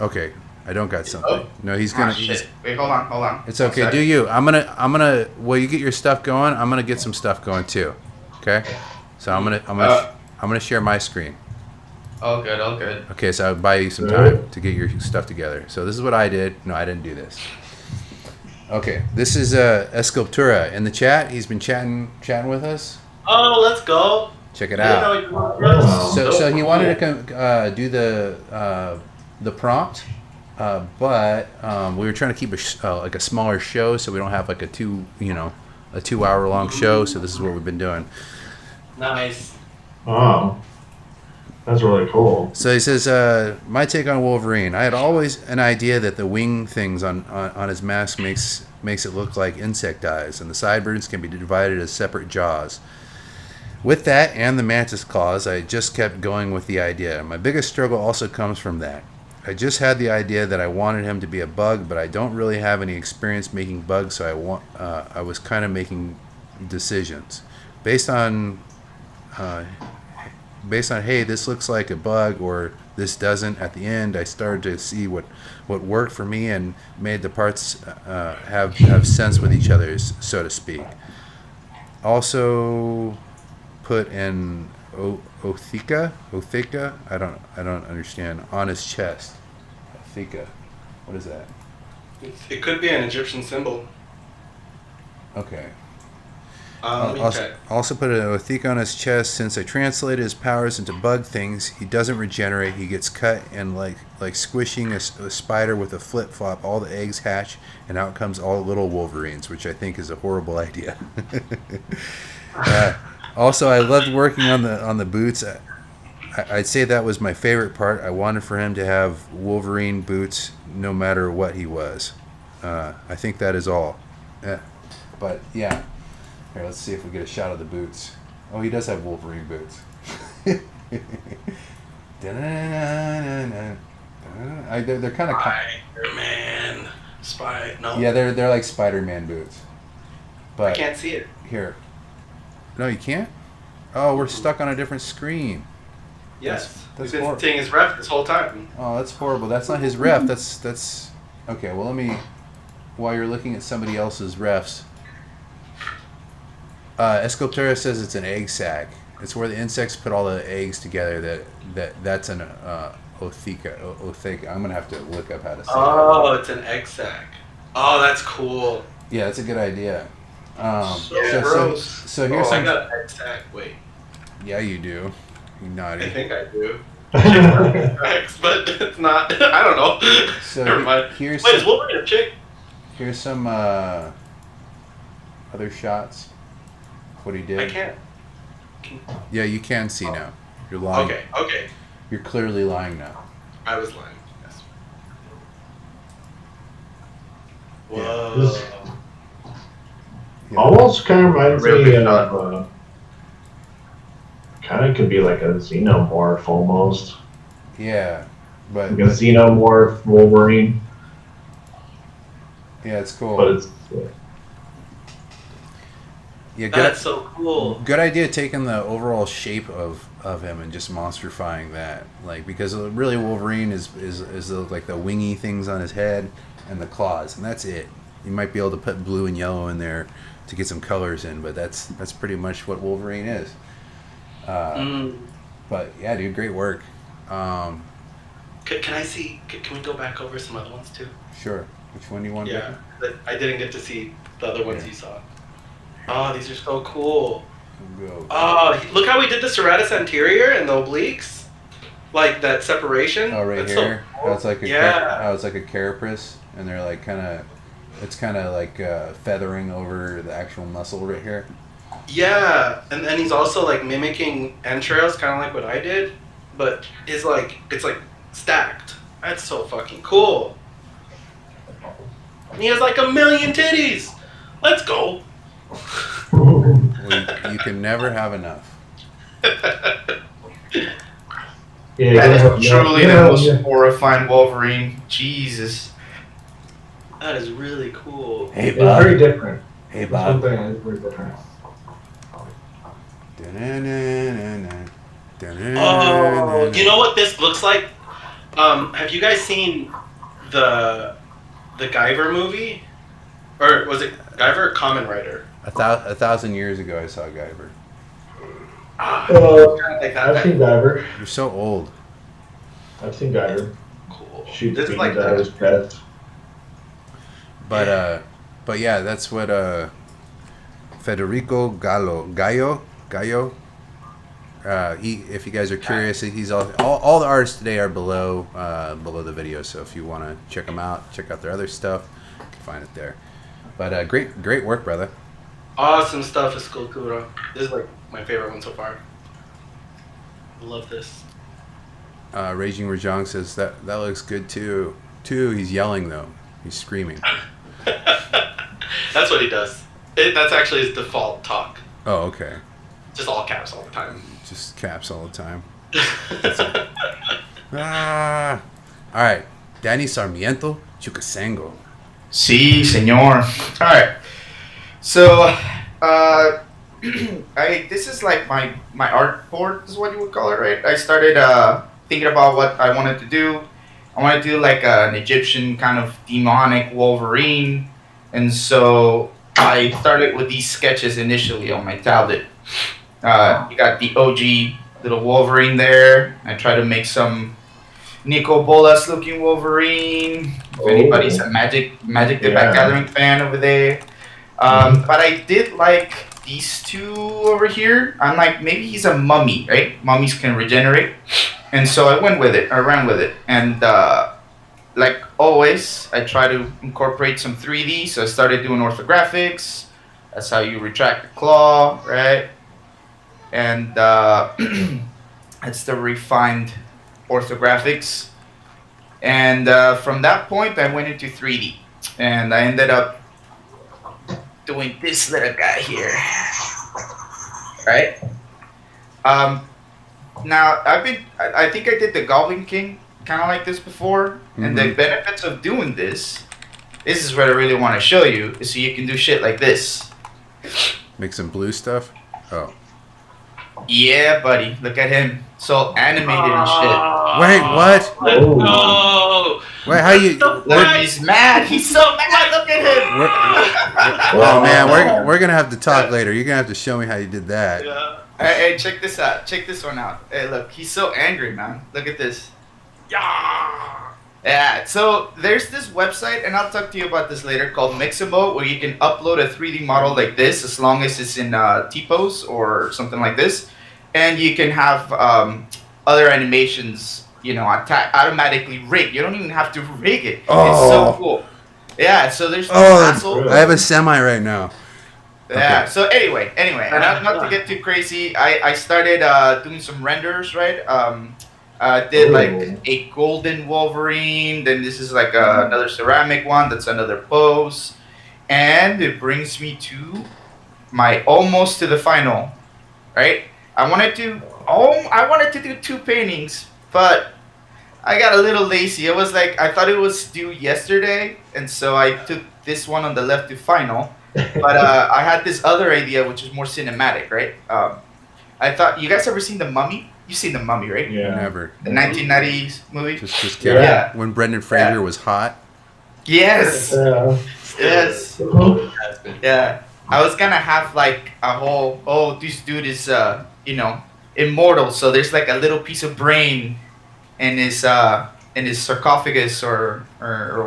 Okay, I don't got something. Oh. No, he's gonna. Shit. Wait, hold on. It's okay. Do you? I'm gonna. While you get your stuff going, I'm gonna get some stuff going too. Okay. So I'm gonna share my screen. All good. Okay, so I'll buy you some time to get your stuff together. So this is what I did. No, I didn't do this. Okay, this is Escultura in the chat. He's been chatting with us. Oh, let's go. Check it out. So he wanted to do the prompt, but we were trying to keep like a smaller show, so we don't have like a 2 hour long show. So this is what we've been doing. Nice. Oh, that's really cool. So he says, my take on Wolverine. I had always an idea that the wing things on his mask makes it look like insect eyes, and the sideburns can be divided as separate jaws. With that and the mantis claws, I just kept going with the idea. My biggest struggle also comes from that. I just had the idea that I wanted him to be a bug, but I don't really have any experience making bugs, so I was kind of making decisions based on hey, this looks like a bug or this doesn't. At the end, I started to see what worked for me and made the parts have sense with each other, so to speak. Also put an Othika, I don't understand, on his chest. Othika, what is that? It could be an Egyptian symbol. Okay. Let me check. Also put an Othika on his chest. Since I translated his powers into bug things, he doesn't regenerate. He gets cut, and like squishing a spider with a flip-flop, all the eggs hatch, and out comes all little Wolverines, which I think is a horrible idea. Also, I loved working on the boots. I'd say that was my favorite part. I wanted for him to have Wolverine boots no matter what he was. I think that is all. But yeah. Here, let's see if we get a shot of the boots. Oh, he does have Wolverine boots. They're kind of Spider-Man. No. Yeah, they're like Spider-Man boots. But I can't see it. Here. No, you can't? Oh, we're stuck on a different screen. Yes. That's We've been horrible. seeing his ref this whole time. Oh, that's horrible. That's not his ref. That's okay. Well, let me. While you're looking at somebody else's refs, Escultura says it's an egg sac. It's where the insects put all the eggs together. That's an Othika. I'm gonna have to look up how to say Oh, it's an egg sac. Oh, that's cool. that. Yeah, that's a good idea. Gross. So here's I some. got an egg sac. Wait. Yeah, you do. You naughty. I think I do. Eggs, but it's not. I don't know. So Never mind. here's Wait, is Wolverine a chick? Here's some other shots. What he did. I can't. Yeah, you can see now. You're lying. Okay. You're clearly lying now. I was lying. Yes. Yeah. Whoa. Yeah. Almost kind of reminds Really me good of. Kind of could be like a xenomorph almost. Yeah, but Like a xenomorph Wolverine, yeah, it's cool. but it's. Yeah, That's so cool. good idea taking the overall shape of him and just monsterifying that. Like, because really Wolverine is like the wingy things on his head and the claws, and that's it. You might be able to put blue and yellow in there to get some colors in, but that's pretty much what Wolverine is. But yeah, dude, great work. Can I see? Can we go back over some other ones too? Sure. Which one do you want? Yeah, I didn't get to see the other ones Yeah. you saw. Oh, these are so cool. Go. Oh, look how we did the serratus anterior and the obliques, like that separation. Oh, right That's here. So cool. How it's like a yeah. how it's like a carapace, and they're like it's kind of like feathering over the actual muscle right here. Yeah, and then he's also like mimicking entrails, kind of like what I did, but it's like stacked. That's so fucking cool. And he has like 1,000,000 titties. Let's go. You can never have enough. Yeah, That is yeah, truly yeah, the most yeah. horrifying Wolverine. Jesus. That is really cool. Hey, It's very different. Hey, That's one thing. It's very different. Oh, you know what this looks like? Have you guys seen the Guyver movie? Or was it Guyver or Kamen Rider? 1,000 years ago, I saw Guyver. Like I've seen Guyver. You're so old. I've seen Guyver. Cool. Shoot This is beans like out of his chest. But yeah, that's what Federico Gallo. If you guys are curious, he's all the artists today are below the video. So if you want to check them out, check out their other stuff, you can find it there. But great work, brother. Awesome stuff is Skulkura. This is like my favorite one so far. I love this. Raging Rajong says that looks good too. He's yelling though. He's screaming. That's what he does. That's actually his default talk. Oh, okay. Just all caps all the time. Just caps all the time. All right. Danny Sarmiento, Chucasango. Sí, señor. All right. So, this is like my art board is what you would call it, right? I started thinking about what I wanted to do. I wanted to do like an Egyptian kind of demonic Wolverine, and so I started with these sketches initially on my tablet. You got the OG little Wolverine there. I try to make some Nico Bolas looking Wolverine. If anybody's a Magic the Gathering fan over there. But I did like these two over here. I'm like, maybe he's a mummy, right? Mummies can regenerate. And so I went with it. I ran with it. And like always, I try to incorporate some 3D. So I started doing orthographics. That's how you retract the claw, right? And that's the refined orthographics. And from that point, I went into 3D. And I ended up doing this little guy here, right? Now I think I did the Goblin King kind of like this before, and the benefits of doing this is what I really want to show you, is so you can do shit like this. Make some blue stuff. Oh, yeah, buddy, look at him, so animated and shit. wait, what? Let's go. Wait, how you? Look, he's mad. He's so mad. Look at him. Oh man, we're gonna have to talk later. You're gonna have to show me how you did that. Yeah. Hey, check this out. Check this one out. Hey, look, he's so angry, man. Look at this. Yeah. Yeah, so there's this website, and I'll talk to you about this later, called Mixamo, where you can upload a 3D model like this, as long as it's in T-pose or something like this, and you can have other animations, you know, automatically rigged. You don't even have to rig it. Oh. It's so cool. Yeah, so there's no Oh, hassle. I have a semi right now. Yeah. Okay. So anyway, and not to get too crazy, I started doing some renders, right? Did like a golden Wolverine. Then this is like another ceramic one. That's another pose, and it brings me to my almost to the final, right? I wanted to do 2 paintings, but I got a little lazy. It was like I thought it was due yesterday, and so I took this one on the left to final. But I had this other idea, which is more cinematic, right? I thought, you guys ever seen The Mummy? You've seen The Mummy, right? Yeah. Never. The 1990s movie? Just kidding. Yeah. When Brendan Fraser was hot. Yes! Yes! Yeah. I was gonna have like a whole, this dude is, immortal, so there's like a little piece of brain in his sarcophagus or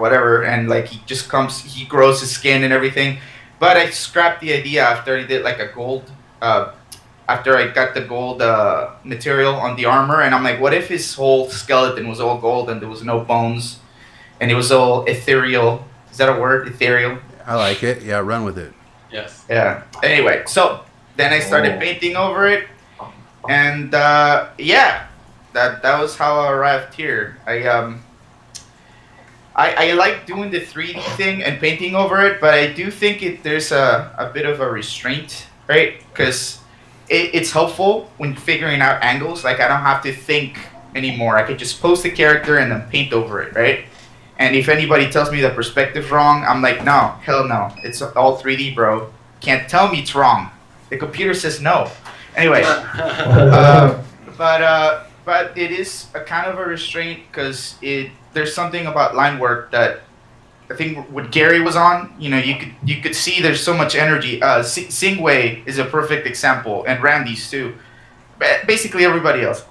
whatever, and like he grows his skin and everything. But I scrapped the idea after I did like a gold, after I got the gold material on the armor, and I'm like, what if his whole skeleton was all gold and there was no bones, and it was all ethereal? Is that a word? Ethereal? I like it. Yeah, run with it. Yes. Yeah. Anyway, so Then I started painting over it, and yeah, that was how I arrived here. I like doing the 3D thing and painting over it, but I do think there's a bit of a restraint, right? Because it's helpful when figuring out angles. Like, I don't have to think anymore. I could just pose the character and then paint over it, right? And if anybody tells me the perspective's wrong, I'm like, no, hell no. It's all 3D, bro. Can't tell me it's wrong. The computer says no. Anyway, but it is a kind of a restraint because there's something about line work that I think what Gary was on. You know, you could see there's so much energy. Singway is a perfect example, and Randy's too. Basically everybody else.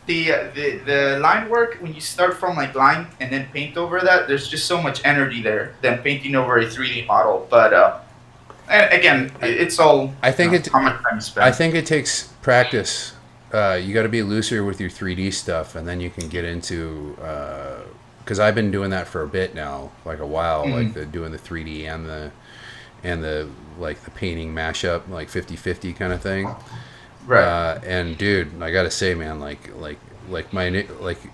The line work, when you start from like line and then paint over that, there's just so much energy there than painting over a 3D model. But again, it's all. I think how much time you spend. I think it takes practice. You got to be looser with your 3D stuff, and then you can get into. Because I've been doing that for a bit now, like a while, like doing the 3D and the like the painting mashup, like 50-50 kind of thing. Right. And dude, I gotta say, man,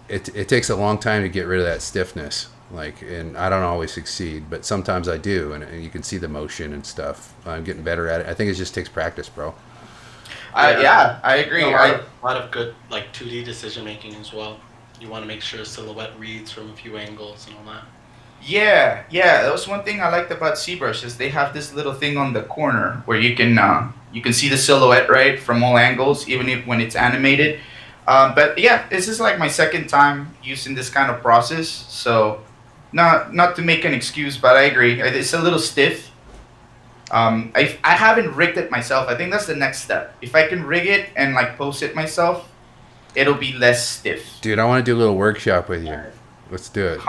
it takes a long time to get rid of that stiffness. Like, and I don't always succeed, but sometimes I do, and you can see the motion and stuff. I'm getting better at it. I think it just takes practice, bro. Yeah, I agree. A lot of good like 2D decision making as well. You want to make sure silhouette reads from a few angles and all that. Yeah, that was one thing I liked about ZBrush is they have this little thing on the corner where you can see the silhouette right from all angles, even when it's animated. But yeah, this is like my second time using this kind of process, so not to make an excuse, but I agree, it's a little stiff. I haven't rigged it myself. I think that's the next step. If I can rig it and like post it myself, it'll be less stiff. Dude, I want to do a little workshop with you. Let's do it.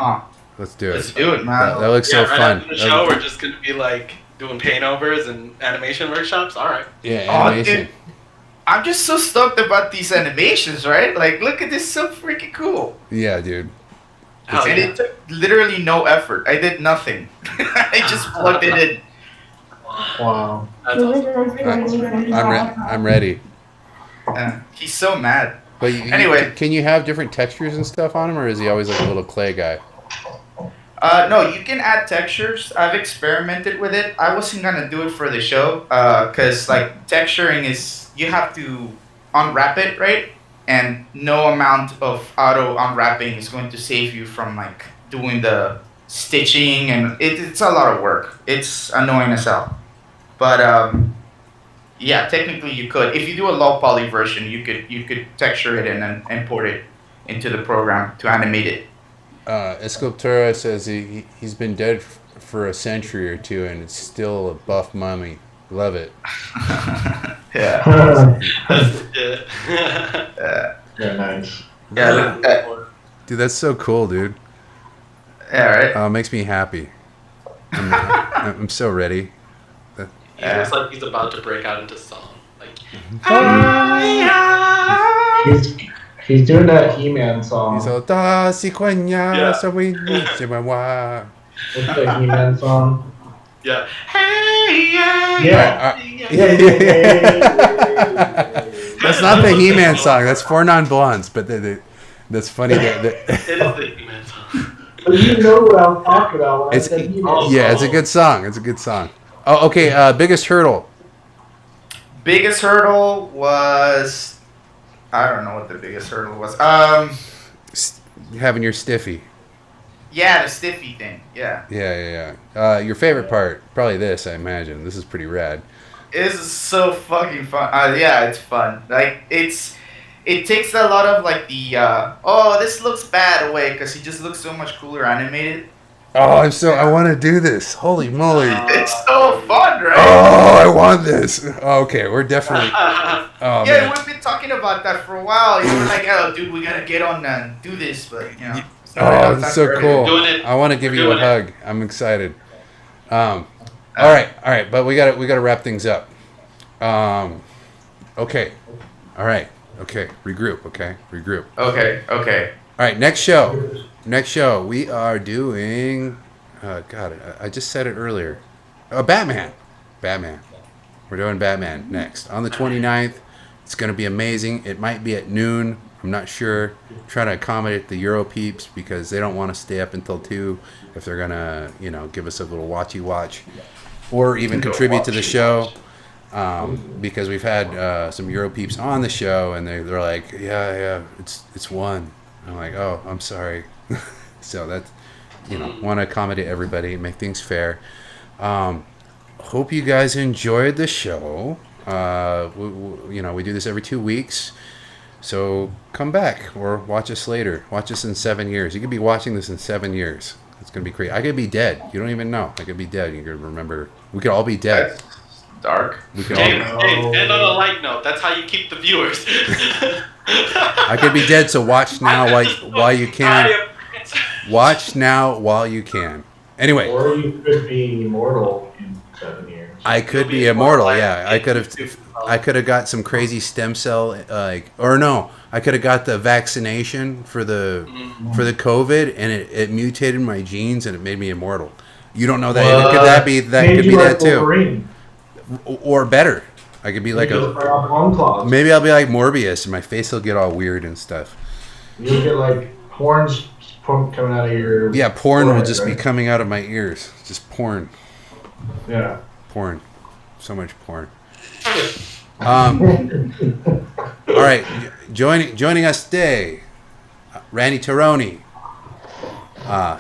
Let's do it. Let's do it, man. That looks so right fun. After the show, we're just gonna be like doing paint overs and animation workshops. All right. Yeah, animation. Dude, I'm just so stoked about these animations, right? Like, look at this, so freaking cool. Yeah, dude. And it took literally no effort. I did nothing. I just plugged it in. Wow. That's awesome. I'm ready. He's so mad. But Anyway. can you have different textures and stuff on him, or is he always like a little clay guy? No, you can add textures. I've experimented with it. I wasn't gonna do it for the show, cause like texturing is, you have to unwrap it, right? And no amount of auto unwrapping is going to save you from like doing the stitching, and it's a lot of work. It's annoying as hell. But yeah, technically you could. If you do a low poly version, you could texture it and then import it into the program to animate it. Escultura says he's been dead for a century or two, and it's still a buff mummy. Love it. Yeah. Yeah, nice. Yeah. Dude, that's so cool, dude. Yeah, right. It makes me happy. I'm so ready. He looks like he's about to break out into song. Like, He's doing that He-Man song. He's all da sequenya Yeah. so we need to wa. What's the He-Man song? yeah. Hey, Yeah. That's not the He-Man song. That's Four Non-Blondes. But that's funny. It is the He-Man song. But you know what I'm talking about when I said He-Man. Yeah, it's a good song. It's a good song. Oh, okay. Biggest hurdle. Biggest hurdle was, I don't know what the biggest hurdle was. Having your stiffy. Yeah, the stiffy thing. Yeah. Yeah. Your favorite part? Probably this, I imagine. This is pretty rad. It's so fucking fun. Yeah, it's fun. Like, it takes a lot of like the oh, this looks bad away, because he just looks so much cooler animated. Oh, I want to do this. Holy moly. It's so fun, right? Oh, I want this. Okay, we're definitely. Oh, yeah, man. we've been talking about that for a while. You were like, oh, dude, we gotta get on and do this, but you know. Oh, that's so cool. Doing it. I want to give you a Doing it. hug. I'm excited. All right, but we got to wrap things up. Okay. All right. Okay, regroup, okay? Regroup. Okay. All right, next show we are doing God, I just said it earlier. Batman. We're doing Batman next. On the 29th, it's going to be amazing. It might be at noon. I'm not sure. Trying to accommodate the Euro peeps because they don't want to stay up until 2 if they're going to, give us a little watchy watch or even contribute to the show. Because we've had some Euro peeps on the show and they're like, yeah, it's 1. I'm like, oh, I'm sorry. So that's, want to accommodate everybody, make things fair. Hope you guys enjoyed the show. We do this every 2 weeks. So come back or watch us later. Watch us in 7 years. You could be watching this in 7 years. It's going to be crazy. I could be dead. You don't even know. I could be dead. You could remember. We could all be dead. That's dark. We could James, all. and on a light note, that's how you keep the viewers. I could be dead. So watch now while you can. Watch now while you can. Anyway. Or you could be immortal in 7 years. I could be immortal. Yeah, I could have got some crazy stem cell, I could have got the vaccination for the COVID, and it mutated my genes and it made me immortal. You don't know that either. Could that be that too? Wolverine. Or better, I could be like maybe I'll be like Morbius, and my face will get all weird and stuff. You'll get like horns coming out of your. Yeah, porn will just be coming out of my ears. Just porn. Yeah. Porn. So much porn. All right, joining us today, Randy Taroni,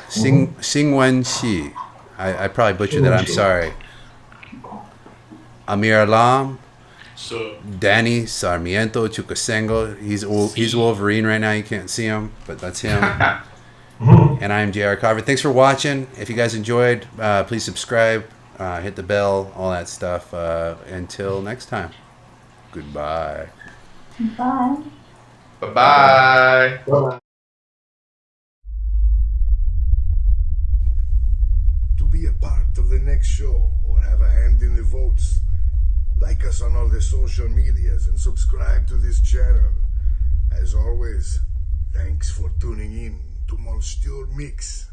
Sing Wen Shi. I probably butchered that. I'm sorry. Amir Alam, Danny Sarmiento Chukasengo. He's Wolverine right now. You can't see him, but that's him. And I'm JR Carver. Thanks for watching. If you guys enjoyed, please subscribe, hit the bell, all that stuff. Until next time. Goodbye. Bye. Bye-bye. Bye. To be a part of the next show or have a hand in the votes, like us on all the social medias and subscribe to this channel. As always, thanks for tuning in to Monstieur Mix.